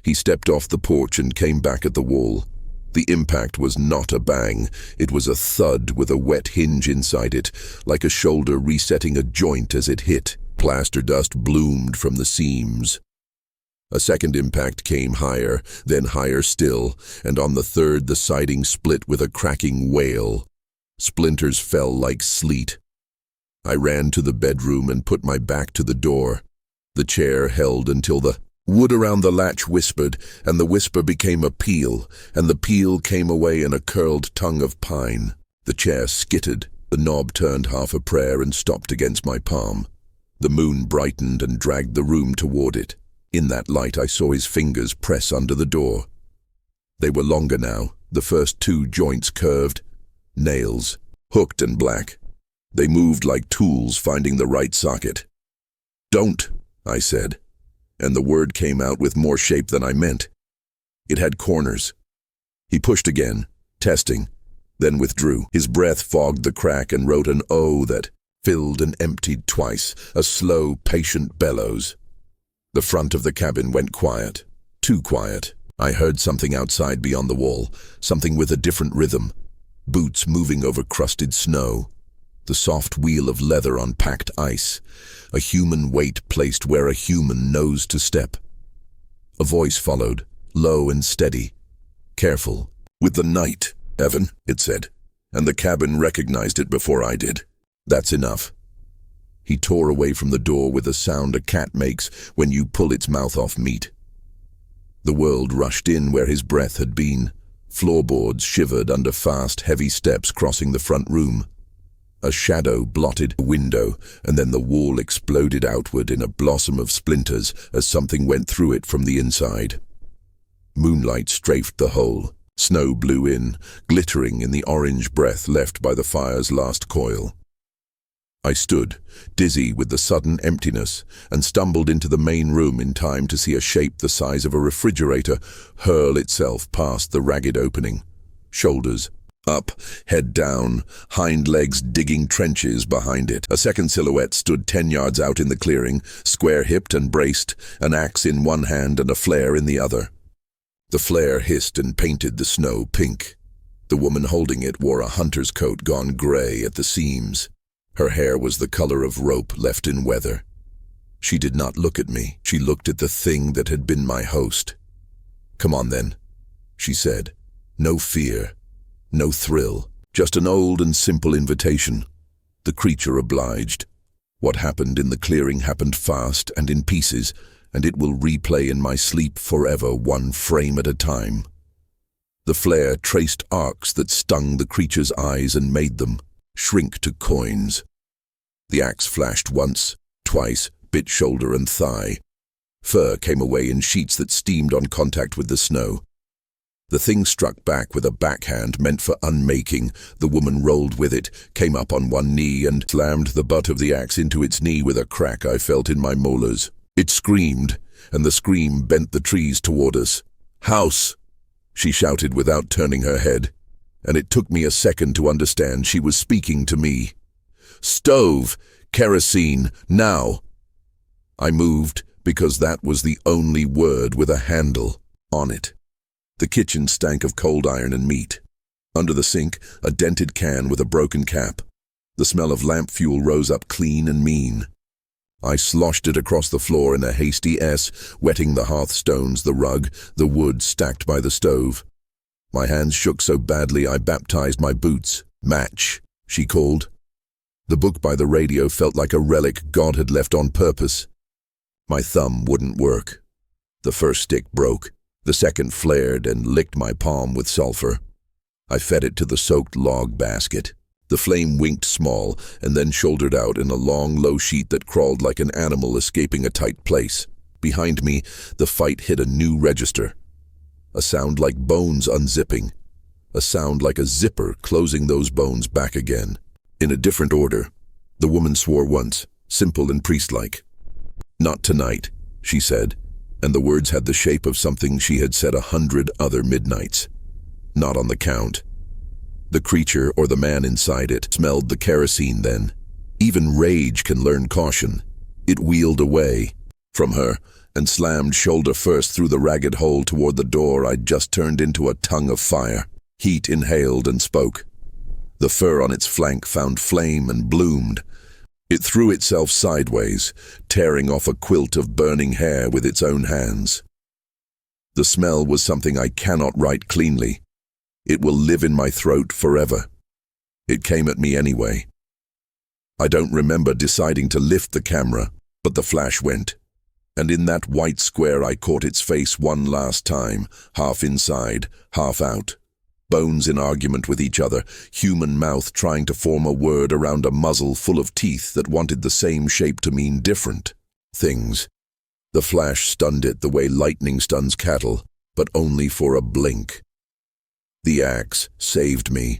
He stepped off the porch and came back at the wall. The impact was not a bang. It was a thud with a wet hinge inside it, like a shoulder resetting a joint as it hit. Plaster dust bloomed from the seams. A second impact came higher, then higher still, and on the third the siding split with a cracking wail. Splinters fell like sleet. I ran to the bedroom and put my back to the door. The chair held until the wood around the latch whispered, and the whisper became a peal, and the peal came away in a curled tongue of pine. The chair skittered. The knob turned half a prayer and stopped against my palm. The moon brightened and dragged the room toward it. In that light I saw his fingers press under the door. They were longer now, the first 2 joints curved. Nails, hooked and black. They moved like tools finding the right socket. "Don't," I said, and the word came out with more shape than I meant. It had corners. He pushed again, testing, then withdrew. His breath fogged the crack and wrote an O that filled and emptied twice, a slow, patient bellows. The front of the cabin went quiet, too quiet. I heard something outside beyond the wall, something with a different rhythm. Boots moving over crusted snow. The soft wheel of leather on packed ice. A human weight placed where a human knows to step. A voice followed, low and steady. "Careful. With the night, Evan," it said, and the cabin recognized it before I did. "That's enough." He tore away from the door with the sound a cat makes when you pull its mouth off meat. The world rushed in where his breath had been. Floorboards shivered under fast, heavy steps crossing the front room. A shadow blotted a window, and then the wall exploded outward in a blossom of splinters as something went through it from the inside. Moonlight strafed the hole. Snow blew in, glittering in the orange breath left by the fire's last coil. I stood, dizzy with the sudden emptiness, and stumbled into the main room in time to see a shape the size of a refrigerator hurl itself past the ragged opening. Shoulders up, head down, hind legs digging trenches behind it. A second silhouette stood 10 yards out in the clearing, square-hipped and braced, an axe in one hand and a flare in the other. The flare hissed and painted the snow pink. The woman holding it wore a hunter's coat gone gray at the seams. Her hair was the color of rope left in weather. She did not look at me. She looked at the thing that had been my host. "Come on then," she said. No fear. No thrill, just an old and simple invitation. The creature obliged. What happened in the clearing happened fast and in pieces, and it will replay in my sleep forever, one frame at a time. The flare traced arcs that stung the creature's eyes and made them shrink to coins. The axe flashed once, twice, bit shoulder and thigh. Fur came away in sheets that steamed on contact with the snow. The thing struck back with a backhand meant for unmaking. The woman rolled with it, came up on one knee and slammed the butt of the axe into its knee with a crack I felt in my molars. It screamed, and the scream bent the trees toward us. "House!" she shouted without turning her head, and it took me a second to understand she was speaking to me. "Stove! Kerosene! Now!" I moved because that was the only word with a handle on it. The kitchen stank of cold iron and meat. Under the sink, a dented can with a broken cap. The smell of lamp fuel rose up clean and mean. I sloshed it across the floor in a hasty S, wetting the hearthstones, the rug, the wood stacked by the stove. My hands shook so badly I baptized my boots. "Match," she called. The book by the radio felt like a relic God had left on purpose. My thumb wouldn't work. The first stick broke. The second flared and licked my palm with sulfur. I fed it to the soaked log basket. The flame winked small and then shouldered out in a long, low sheet that crawled like an animal escaping a tight place. Behind me, the fight hit a new register. A sound like bones unzipping. A sound like a zipper closing those bones back again. In a different order. The woman swore once, simple and priest-like. "Not tonight," she said. And the words had the shape of something she had said 100 other midnights. Not on the count. The creature, or the man inside it, smelled the kerosene then. Even rage can learn caution. It wheeled away from her and slammed shoulder first through the ragged hole toward the door I'd just turned into a tongue of fire. Heat inhaled and spoke. The fur on its flank found flame and bloomed. It threw itself sideways, tearing off a quilt of burning hair with its own hands. The smell was something I cannot write cleanly. It will live in my throat forever. It came at me anyway. I don't remember deciding to lift the camera, but the flash went. And in that white square I caught its face one last time, half inside, half out. Bones in argument with each other, human mouth trying to form a word around a muzzle full of teeth that wanted the same shape to mean different things. The flash stunned it the way lightning stuns cattle, but only for a blink. The axe saved me.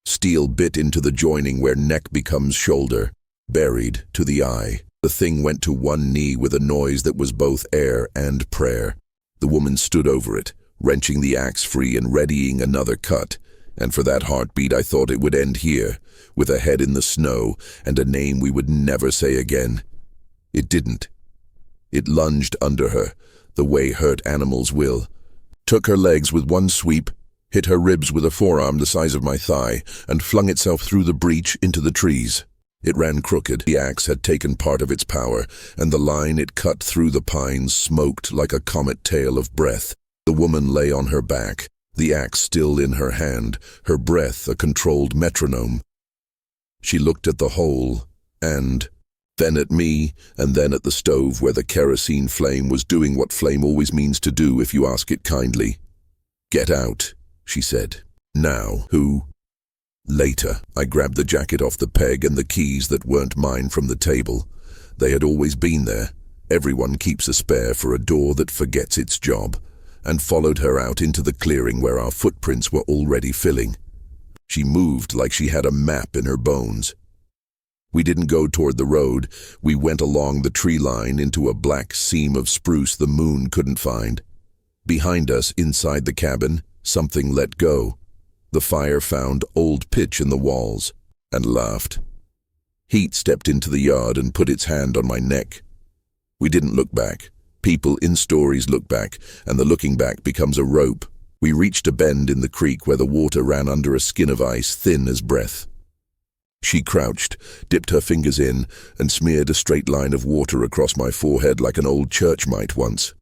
Steel bit into the joining where neck becomes shoulder, buried to the eye. The thing went to one knee with a noise that was both air and prayer. The woman stood over it, wrenching the axe free and readying another cut, and for that heartbeat I thought it would end here, with a head in the snow and a name we would never say again. It didn't. It lunged under her, the way hurt animals will, took her legs with one sweep, hit her ribs with a forearm the size of my thigh, and flung itself through the breach into the trees. It ran crooked. The axe had taken part of its power, and the line it cut through the pines smoked like a comet tail of breath. The woman lay on her back, the axe still in her hand, her breath a controlled metronome. She looked at the hole, and then at me, and then at the stove where the kerosene flame was doing what flame always means to do if you ask it kindly. "Get out," she said. "Now." "Who?" Later, I grabbed the jacket off the peg and the keys that weren't mine from the table. They had always been there. Everyone keeps a spare for a door that forgets its job, and followed her out into the clearing where our footprints were already filling. She moved like she had a map in her bones. We didn't go toward the road. We went along the tree line into a black seam of spruce the moon couldn't find. Behind us, inside the cabin, something let go. The fire found old pitch in the walls, and laughed. Heat stepped into the yard and put its hand on my neck. We didn't look back. People in stories look back, and the looking back becomes a rope. We reached a bend in the creek where the water ran under a skin of ice thin as breath. She crouched, dipped her fingers in, and smeared a straight line of water across my forehead like an old church might once.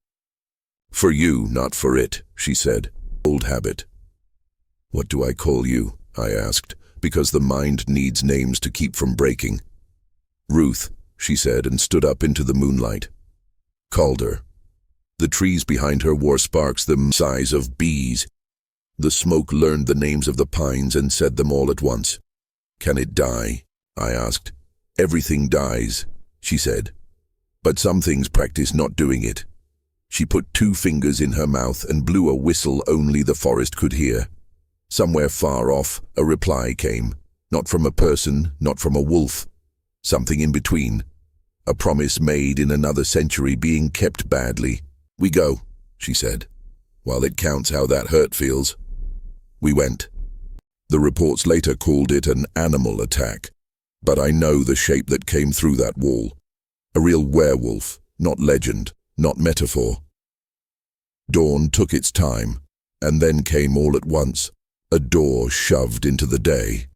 "For you, not for it," she said. "Old habit." "What do I call you?" I asked, because the mind needs names to keep from breaking. "Ruth," she said, and stood up into the moonlight. Called her. The trees behind her wore sparks the size of bees. The smoke learned the names of the pines and said them all at once. "Can it die?" I asked. "Everything dies," she said. "But some things practice not doing it." She put 2 fingers in her mouth and blew a whistle only the forest could hear. Somewhere far off, a reply came. Not from a person, not from a wolf. Something in between. A promise made in another century being kept badly. "We go," she said. "While it counts how that hurt feels." We went. The reports later called it an animal attack, but I know the shape that came through that wall. A real werewolf, not legend, not metaphor. Dawn took its time, and then came all at once, a door shoved into the day.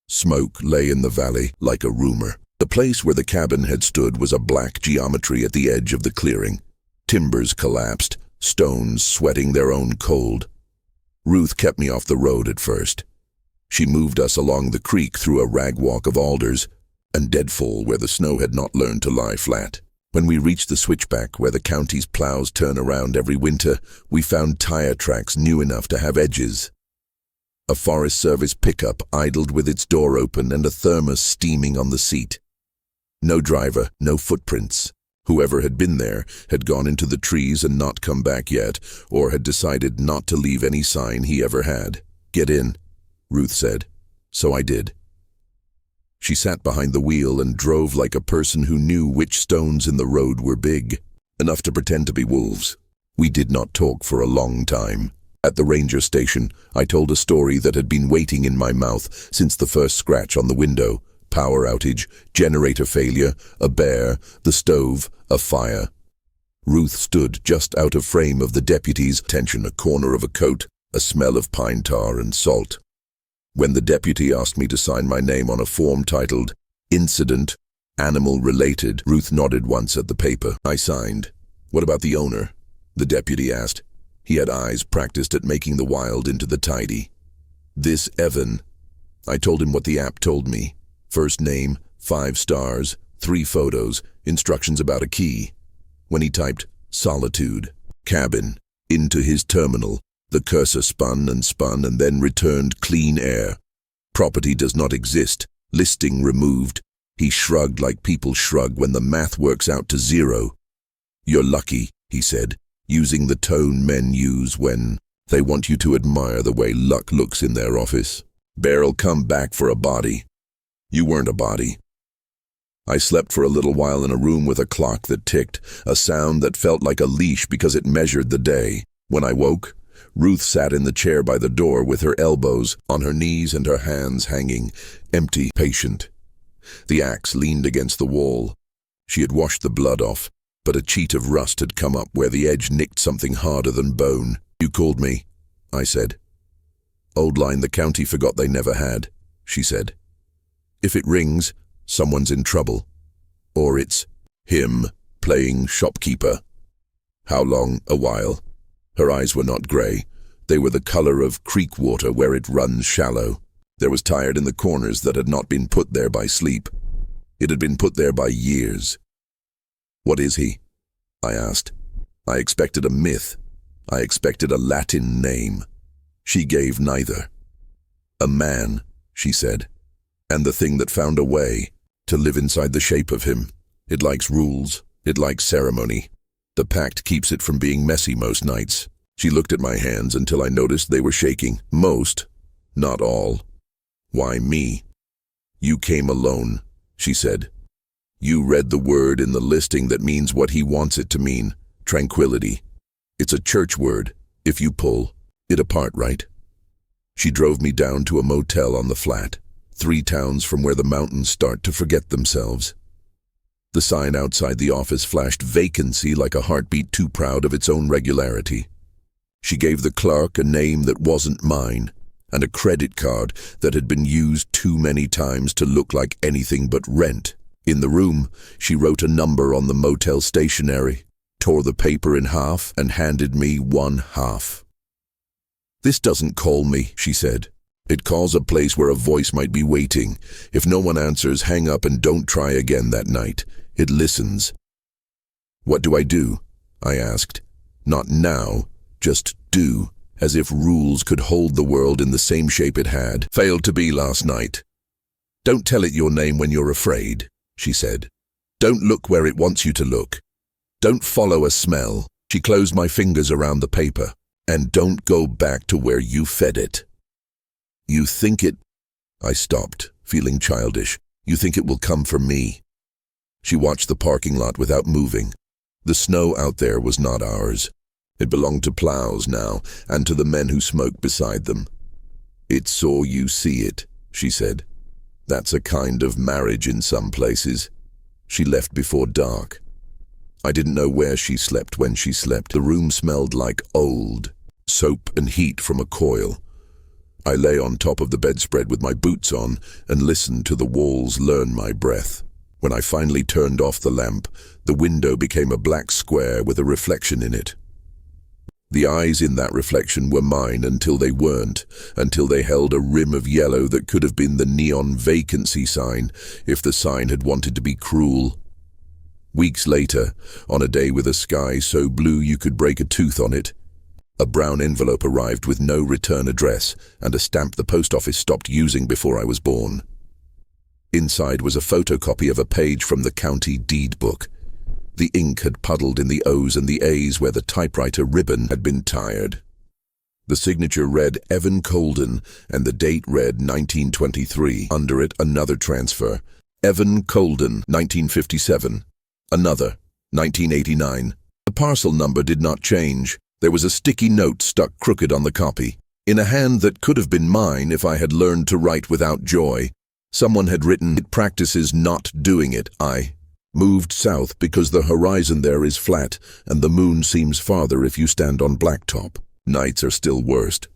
Smoke lay in the valley like a rumor. The place where the cabin had stood was a black geometry at the edge of the clearing. Timbers collapsed, stones sweating their own cold. Ruth kept me off the road at first. She moved us along the creek through a ragwalk of alders and deadfall where the snow had not learned to lie flat. When we reached the switchback where the county's plows turn around every winter, we found tire tracks new enough to have edges. A Forest Service pickup idled with its door open and a thermos steaming on the seat. No driver, no footprints. Whoever had been there had gone into the trees and not come back yet, or had decided not to leave any sign he ever had. "Get in," Ruth said. So I did. She sat behind the wheel and drove like a person who knew which stones in the road were big, enough to pretend to be wolves. We did not talk for a long time. At the ranger station, I told a story that had been waiting in my mouth since the first scratch on the window. Power outage, generator failure, a bear, the stove, a fire. Ruth stood just out of frame of the deputy's attention, a corner of a coat, a smell of pine tar and salt. When the deputy asked me to sign my name on a form titled Incident, Animal Related, Ruth nodded once at the paper. I signed. "What about the owner?" the deputy asked. He had eyes practiced at making the wild into the tidy. "This Evan." I told him what the app told me. First name, 5 stars, 3 photos, instructions about a key. When he typed solitude, cabin, into his terminal, the cursor spun and then returned clean air. Property does not exist, listing removed. He shrugged like people shrug when the math works out to 0. "You're lucky," he said, using the tone men use when they want you to admire the way luck looks in their office. "Bear'll come back for a body." You weren't a body. I slept for a little while in a room with a clock that ticked, a sound that felt like a leash because it measured the day. When I woke, Ruth sat in the chair by the door with her elbows on her knees and her hands hanging, empty, patient. The axe leaned against the wall. She had washed the blood off, but a cheat of rust had come up where the edge nicked something harder than bone. "You called me," I said. "Old line the county forgot they never had," she said. "If it rings, someone's in trouble. Or it's him playing shopkeeper." "How long?" "A while." Her eyes were not grey. They were the color of creek water where it runs shallow. There was tired in the corners that had not been put there by sleep. It had been put there by years. "What is he?" I asked. I expected a myth. I expected a Latin name. She gave neither. "A man," she said, "and the thing that found a way to live inside the shape of him. It likes rules. It likes ceremony. The pact keeps it from being messy most nights." She looked at my hands until I noticed they were shaking. "Most, not all." "Why me?" "You came alone," she said. "You read the word in the listing that means what he wants it to mean, tranquility. It's a church word, if you pull it apart, right?" She drove me down to a motel on the flat, 3 towns from where the mountains start to forget themselves. The sign outside the office flashed vacancy like a heartbeat too proud of its own regularity. She gave the clerk a name that wasn't mine, and a credit card that had been used too many times to look like anything but rent. In the room, she wrote a number on the motel stationery, tore the paper in half, and handed me 1/2. "This doesn't call me," she said. "It calls a place where a voice might be waiting. If no one answers, hang up and don't try again that night. It listens." "What do I do?" I asked. "Not now, just do, as if rules could hold the world in the same shape it had failed to be last night." "Don't tell it your name when you're afraid," she said. "Don't look where it wants you to look. Don't follow a smell." She closed my fingers around the paper. "And don't go back to where you fed it." "You think it—" I stopped, feeling childish. "You think it will come for me?" She watched the parking lot without moving. The snow out there was not ours. It belonged to plows now, and to the men who smoked beside them. "It saw you see it," she said. "That's a kind of marriage in some places." She left before dark. I didn't know where she slept when she slept. The room smelled like old, soap and heat from a coil. I lay on top of the bedspread with my boots on and listened to the walls learn my breath. When I finally turned off the lamp, the window became a black square with a reflection in it. The eyes in that reflection were mine until they weren't, until they held a rim of yellow that could have been the neon vacancy sign if the sign had wanted to be cruel. Weeks later, on a day with a sky so blue you could break a tooth on it, a brown envelope arrived with no return address and a stamp the post office stopped using before I was born. Inside was a photocopy of a page from the county deed book. The ink had puddled in the O's and the A's where the typewriter ribbon had been tired. The signature read Evan Colden and the date read 1923. Under it, another transfer. Evan Colden, 1957. Another, 1989. The parcel number did not change. There was a sticky note stuck crooked on the copy. In a hand that could have been mine if I had learned to write without joy. Someone had written, "It practices not doing it. I moved south because the horizon there is flat and the moon seems farther if you stand on blacktop. Nights are still worst.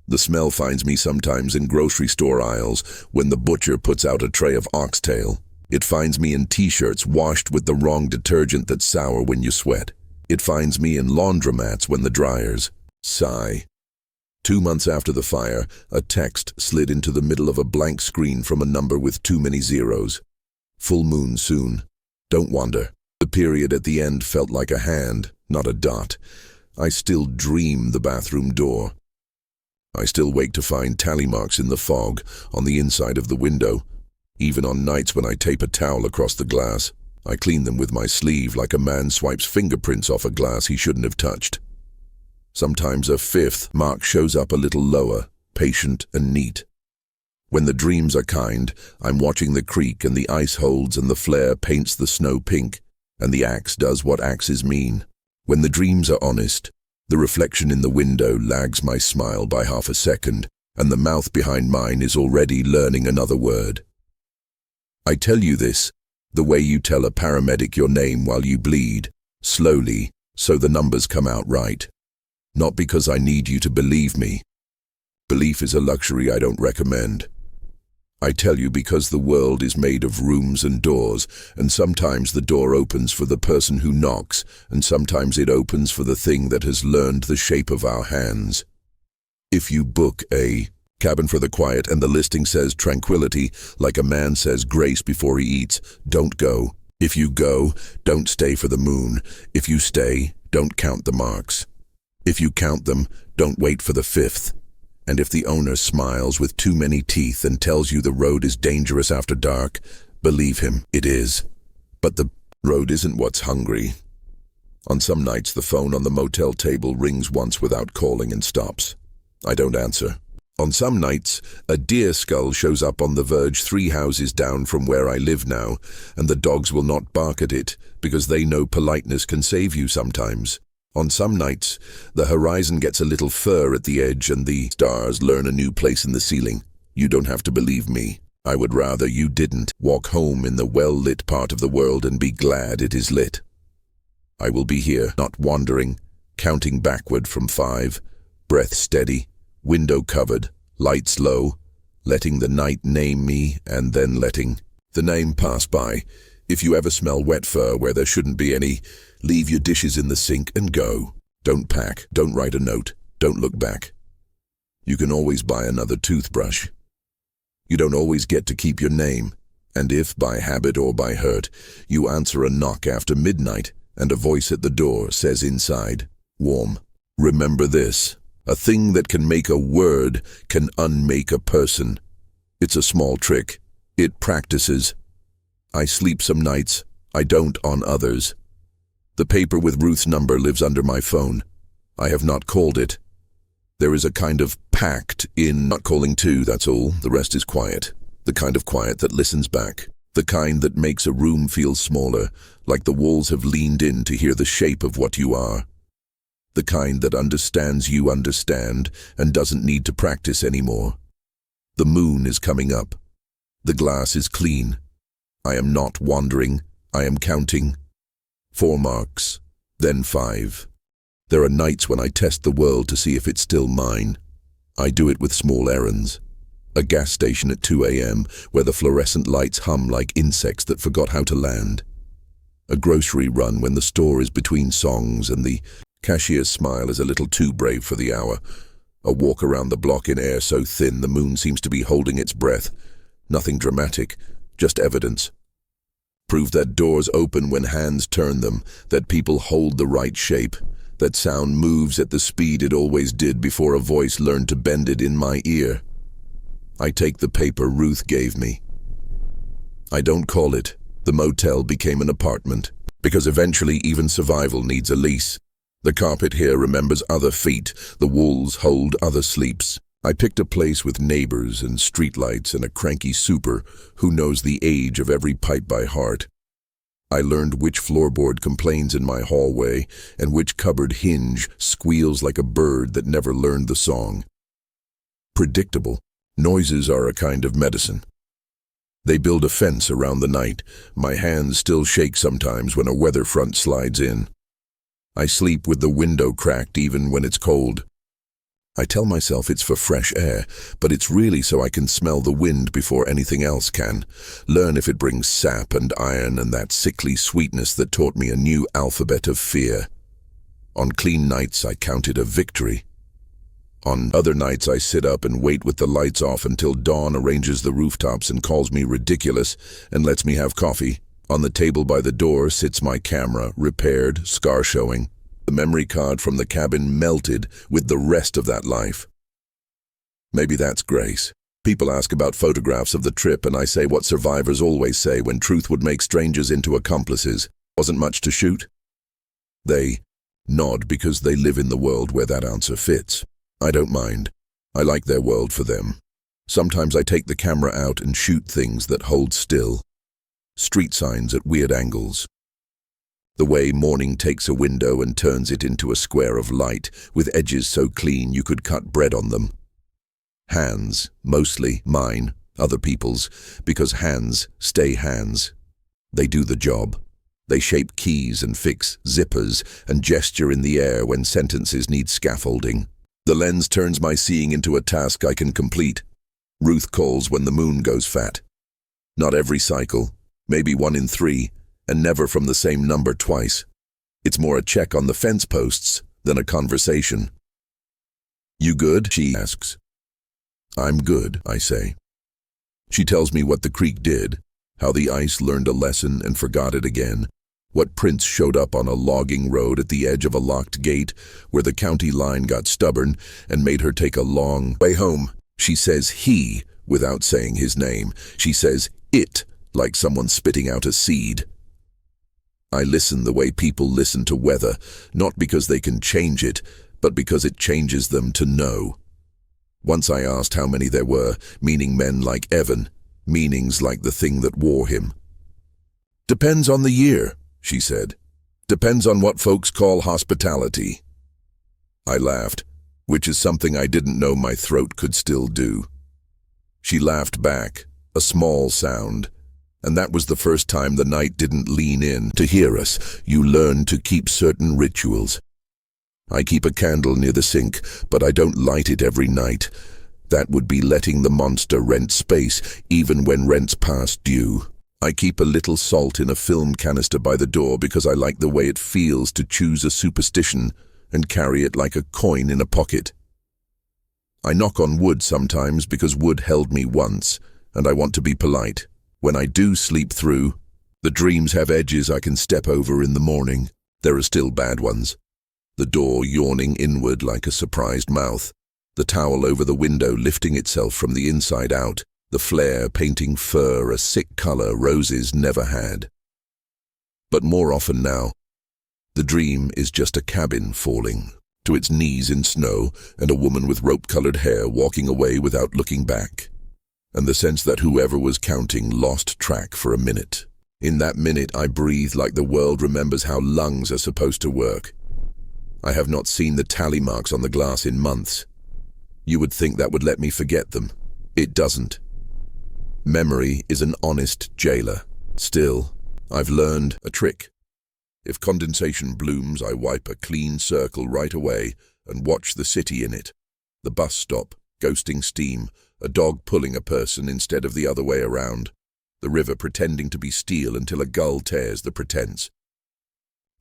The smell finds me sometimes in grocery store aisles when the butcher puts out a tray of oxtail. It finds me in t-shirts washed with the wrong detergent that's sour when you sweat. It finds me in laundromats when the dryers sigh." 2 months after the fire, a text slid into the middle of a blank screen from a number with too many zeros. "Full moon soon. Don't wander." The period at the end felt like a hand, not a dot. I still dream the bathroom door. I still wake to find tally marks in the fog on the inside of the window. Even on nights when I tape a towel across the glass, I clean them with my sleeve like a man swipes fingerprints off a glass he shouldn't have touched. Sometimes a 5th mark shows up a little lower, patient and neat. When the dreams are kind, I'm watching the creek and the ice holds and the flare paints the snow pink, and the axe does what axes mean. When the dreams are honest, the reflection in the window lags my smile by half a second, and the mouth behind mine is already learning another word. I tell you this, the way you tell a paramedic your name while you bleed, slowly, so the numbers come out right. Not because I need you to believe me. Belief is a luxury I don't recommend. I tell you because the world is made of rooms and doors, and sometimes the door opens for the person who knocks, and sometimes it opens for the thing that has learned the shape of our hands. If you book a Cabin for the quiet, and the listing says tranquility, like a man says grace before he eats. Don't go. If you go, don't stay for the moon. If you stay, don't count the marks. If you count them, don't wait for the fifth. And if the owner smiles with too many teeth and tells you the road is dangerous after dark, believe him, it is. But the road isn't what's hungry. On some nights, the phone on the motel table rings once without calling and stops. I don't answer. On some nights, a deer skull shows up on the verge 3 houses down from where I live now, and the dogs will not bark at it because they know politeness can save you sometimes. On some nights, the horizon gets a little fur at the edge and the stars learn a new place in the ceiling. You don't have to believe me. I would rather you didn't. Walk home in the well-lit part of the world and be glad it is lit. I will be here, not wandering, counting backward from 5, breath steady, window covered, lights low, letting the night name me and then letting the name pass by. If you ever smell wet fur where there shouldn't be any, leave your dishes in the sink and go. Don't pack, don't write a note, don't look back. You can always buy another toothbrush. You don't always get to keep your name, and if, by habit or by hurt, you answer a knock after midnight and a voice at the door says inside, warm, remember this. A thing that can make a word can unmake a person. It's a small trick. It practices. I sleep some nights. I don't on others. The paper with Ruth's number lives under my phone. I have not called it. There is a kind of pact in not calling too, that's all. The rest is quiet. The kind of quiet that listens back. The kind that makes a room feel smaller, like the walls have leaned in to hear the shape of what you are. The kind that understands you understand and doesn't need to practice anymore. The moon is coming up. The glass is clean. I am not wandering. I am counting. 4 marks, then 5. There are nights when I test the world to see if it's still mine. I do it with small errands. A gas station at 2 a.m. where the fluorescent lights hum like insects that forgot how to land. A grocery run when the store is between songs and the cashier's smile is a little too brave for the hour. A walk around the block in air so thin the moon seems to be holding its breath. Nothing dramatic, just evidence. Prove that doors open when hands turn them, that people hold the right shape, that sound moves at the speed it always did before a voice learned to bend it in my ear. I take the paper Ruth gave me. I don't call it. The motel became an apartment, because eventually even survival needs a lease. The carpet here remembers other feet, the walls hold other sleeps. I picked a place with neighbors and streetlights and a cranky super who knows the age of every pipe by heart. I learned which floorboard complains in my hallway and which cupboard hinge squeals like a bird that never learned the song. Predictable. Noises are a kind of medicine. They build a fence around the night. My hands still shake sometimes when a weather front slides in. I sleep with the window cracked even when it's cold. I tell myself it's for fresh air, but it's really so I can smell the wind before anything else can. Learn if it brings sap and iron and that sickly sweetness that taught me a new alphabet of fear. On clean nights I count it a victory. On other nights I sit up and wait with the lights off until dawn arranges the rooftops and calls me ridiculous and lets me have coffee. On the table by the door sits my camera, repaired, scar showing. The memory card from the cabin melted with the rest of that life. Maybe that's grace. People ask about photographs of the trip and I say what survivors always say when truth would make strangers into accomplices. Wasn't much to shoot. They nod because they live in the world where that answer fits. I don't mind. I like their world for them. Sometimes I take the camera out and shoot things that hold still. Street signs at weird angles. The way morning takes a window and turns it into a square of light, with edges so clean you could cut bread on them. Hands, mostly mine, other people's, because hands stay hands. They do the job. They shape keys and fix zippers and gesture in the air when sentences need scaffolding. The lens turns my seeing into a task I can complete. Ruth calls when the moon goes fat. Not every cycle. Maybe 1 in 3, and never from the same number twice. It's more a check on the fence posts than a conversation. You good? She asks. I'm good, I say. She tells me what the creek did, how the ice learned a lesson and forgot it again, what prince showed up on a logging road at the edge of a locked gate where the county line got stubborn and made her take a long way home. She says he without saying his name. She says it like someone spitting out a seed. I listen the way people listen to weather, not because they can change it, but because it changes them to know. Once I asked how many there were, meaning men like Evan, meanings like the thing that wore him. Depends on the year, she said. Depends on what folks call hospitality. I laughed, which is something I didn't know my throat could still do. She laughed back, a small sound, and that was the first time the night didn't lean in to hear us. You learn to keep certain rituals. I keep a candle near the sink, but I don't light it every night. That would be letting the monster rent space, even when rent's past due. I keep a little salt in a film canister by the door because I like the way it feels to choose a superstition and carry it like a coin in a pocket. I knock on wood sometimes because wood held me once, and I want to be polite. When I do sleep through, the dreams have edges I can step over in the morning. There are still bad ones. The door yawning inward like a surprised mouth, the towel over the window lifting itself from the inside out, the flare painting fur a sick color roses never had. But more often now, the dream is just a cabin falling to its knees in snow and a woman with rope-colored hair walking away without looking back, and the sense that whoever was counting lost track for a minute. In that minute, I breathe like the world remembers how lungs are supposed to work. I have not seen the tally marks on the glass in months. You would think that would let me forget them. It doesn't. Memory is an honest jailer. Still, I've learned a trick. If condensation blooms, I wipe a clean circle right away and watch the city in it. The bus stop, ghosting steam, a dog pulling a person instead of the other way around, the river pretending to be steel until a gull tears the pretense.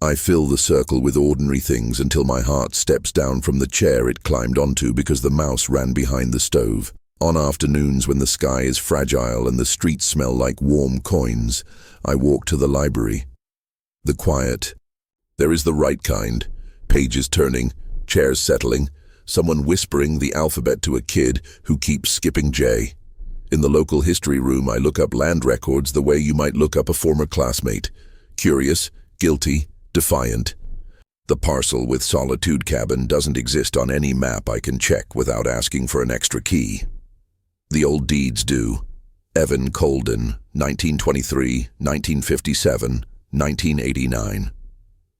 I fill the circle with ordinary things until my heart steps down from the chair it climbed onto because the mouse ran behind the stove. On afternoons when the sky is fragile and the streets smell like warm coins, I walk to the library. The quiet. There is the right kind. Pages turning, chairs settling, someone whispering the alphabet to a kid who keeps skipping J. In the local history room, I look up land records the way you might look up a former classmate. Curious, guilty, defiant. The parcel with Solitude Cabin doesn't exist on any map I can check without asking for an extra key. The old deeds do. Evan Colden, 1923, 1957, 1989.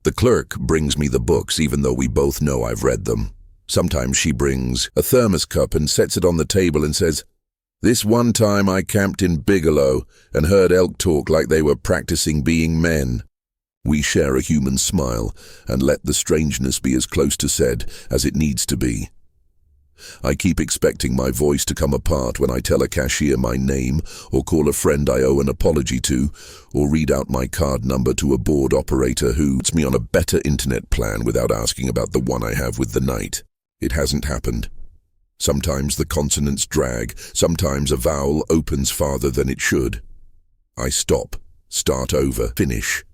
The clerk brings me the books even though we both know I've read them. Sometimes she brings a thermos cup and sets it on the table and says, "This one time I camped in Bigelow and heard elk talk like they were practicing being men." We share a human smile and let the strangeness be as close to said as it needs to be. I keep expecting my voice to come apart when I tell a cashier my name or call a friend I owe an apology to or read out my card number to a board operator who puts me on a better internet plan without asking about the one I have with the night. It hasn't happened. Sometimes the consonants drag, sometimes a vowel opens farther than it should. I stop, start over, finish.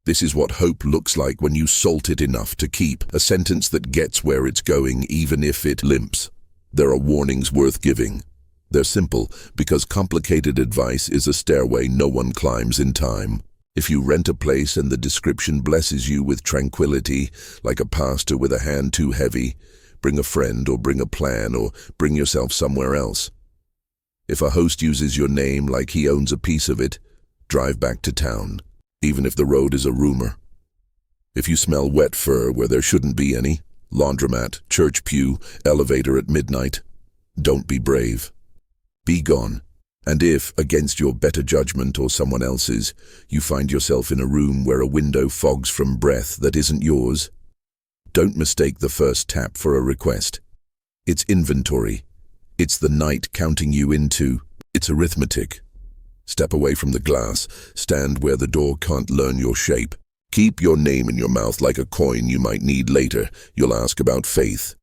This is what hope looks like when you salt it enough to keep a sentence that gets where it's going even if it limps. There are warnings worth giving. They're simple because complicated advice is a stairway no one climbs in time. If you rent a place and the description blesses you with tranquility, like a pastor with a hand too heavy, bring a friend or bring a plan or bring yourself somewhere else. If a host uses your name like he owns a piece of it, drive back to town. Even if the road is a rumor. If you smell wet fur where there shouldn't be any, laundromat, church pew, elevator at midnight, don't be brave. Be gone. And if, against your better judgment or someone else's, you find yourself in a room where a window fogs from breath that isn't yours, don't mistake the first tap for a request. It's inventory. It's the night counting you into. It's arithmetic. Step away from the glass, stand where the door can't learn your shape. Keep your name in your mouth like a coin you might need later. You'll ask about faith.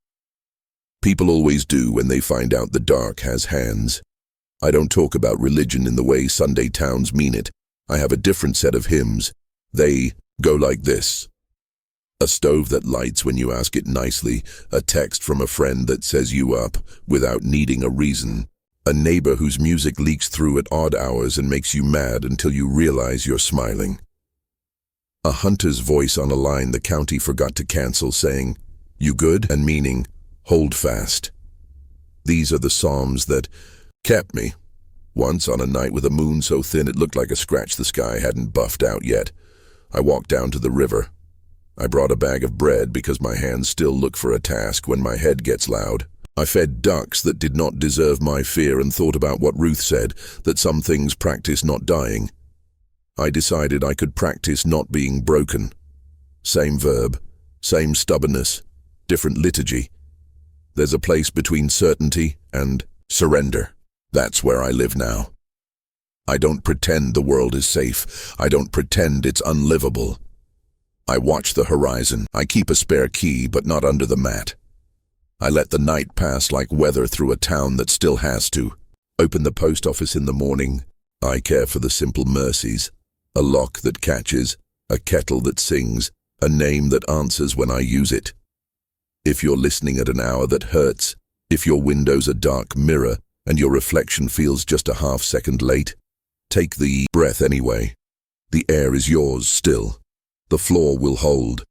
People always do when they find out the dark has hands. I don't talk about religion in the way Sunday towns mean it. I have a different set of hymns. They go like this. A stove that lights when you ask it nicely, a text from a friend that says you up without needing a reason, a neighbor whose music leaks through at odd hours and makes you mad until you realize you're smiling. A hunter's voice on a line the county forgot to cancel saying, "You good?" and meaning, "Hold fast." These are the psalms that kept me. Once on a night with a moon so thin it looked like a scratch the sky hadn't buffed out yet, I walked down to the river. I brought a bag of bread because my hands still look for a task when my head gets loud. I fed ducks that did not deserve my fear and thought about what Ruth said, that some things practice not dying. I decided I could practice not being broken. Same verb, same stubbornness, different liturgy. There's a place between certainty and surrender. That's where I live now. I don't pretend the world is safe. I don't pretend it's unlivable. I watch the horizon. I keep a spare key, but not under the mat. I let the night pass like weather through a town that still has to. Open the post office in the morning. I care for the simple mercies. A lock that catches, a kettle that sings, a name that answers when I use it. If you're listening at an hour that hurts, if your window's a dark mirror and your reflection feels just a half-second late, take the breath anyway. The air is yours still. The floor will hold.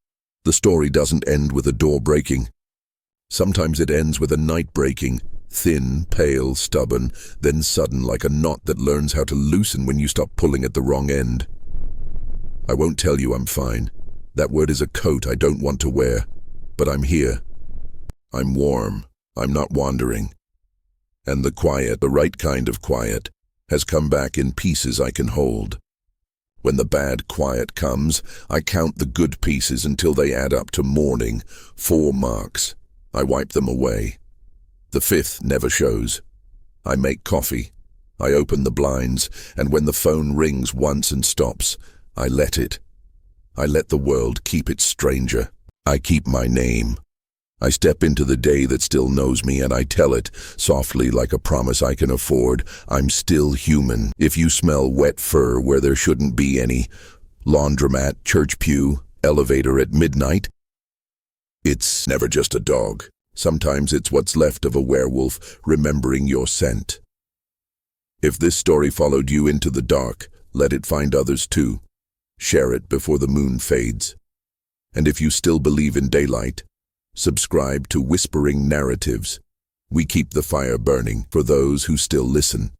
The story doesn't end with a door breaking. Sometimes it ends with a night breaking, thin, pale, stubborn, then sudden like a knot that learns how to loosen when you stop pulling at the wrong end. I won't tell you I'm fine. That word is a coat I don't want to wear. But I'm here. I'm warm. I'm not wandering. And the quiet, the right kind of quiet, has come back in pieces I can hold. When the bad quiet comes, I count the good pieces until they add up to morning, 4 marks. I wipe them away. The 5th never shows. I make coffee. I open the blinds, and when the phone rings once and stops, I let it. I let the world keep its stranger. I keep my name. I step into the day that still knows me and I tell it, softly like a promise I can afford, I'm still human. If you smell wet fur where there shouldn't be any, laundromat, church pew, elevator at midnight, it's never just a dog. Sometimes it's what's left of a werewolf remembering your scent. If this story followed you into the dark, let it find others too. Share it before the moon fades. And if you still believe in daylight, subscribe to Whispering Narratives. We keep the fire burning for those who still listen.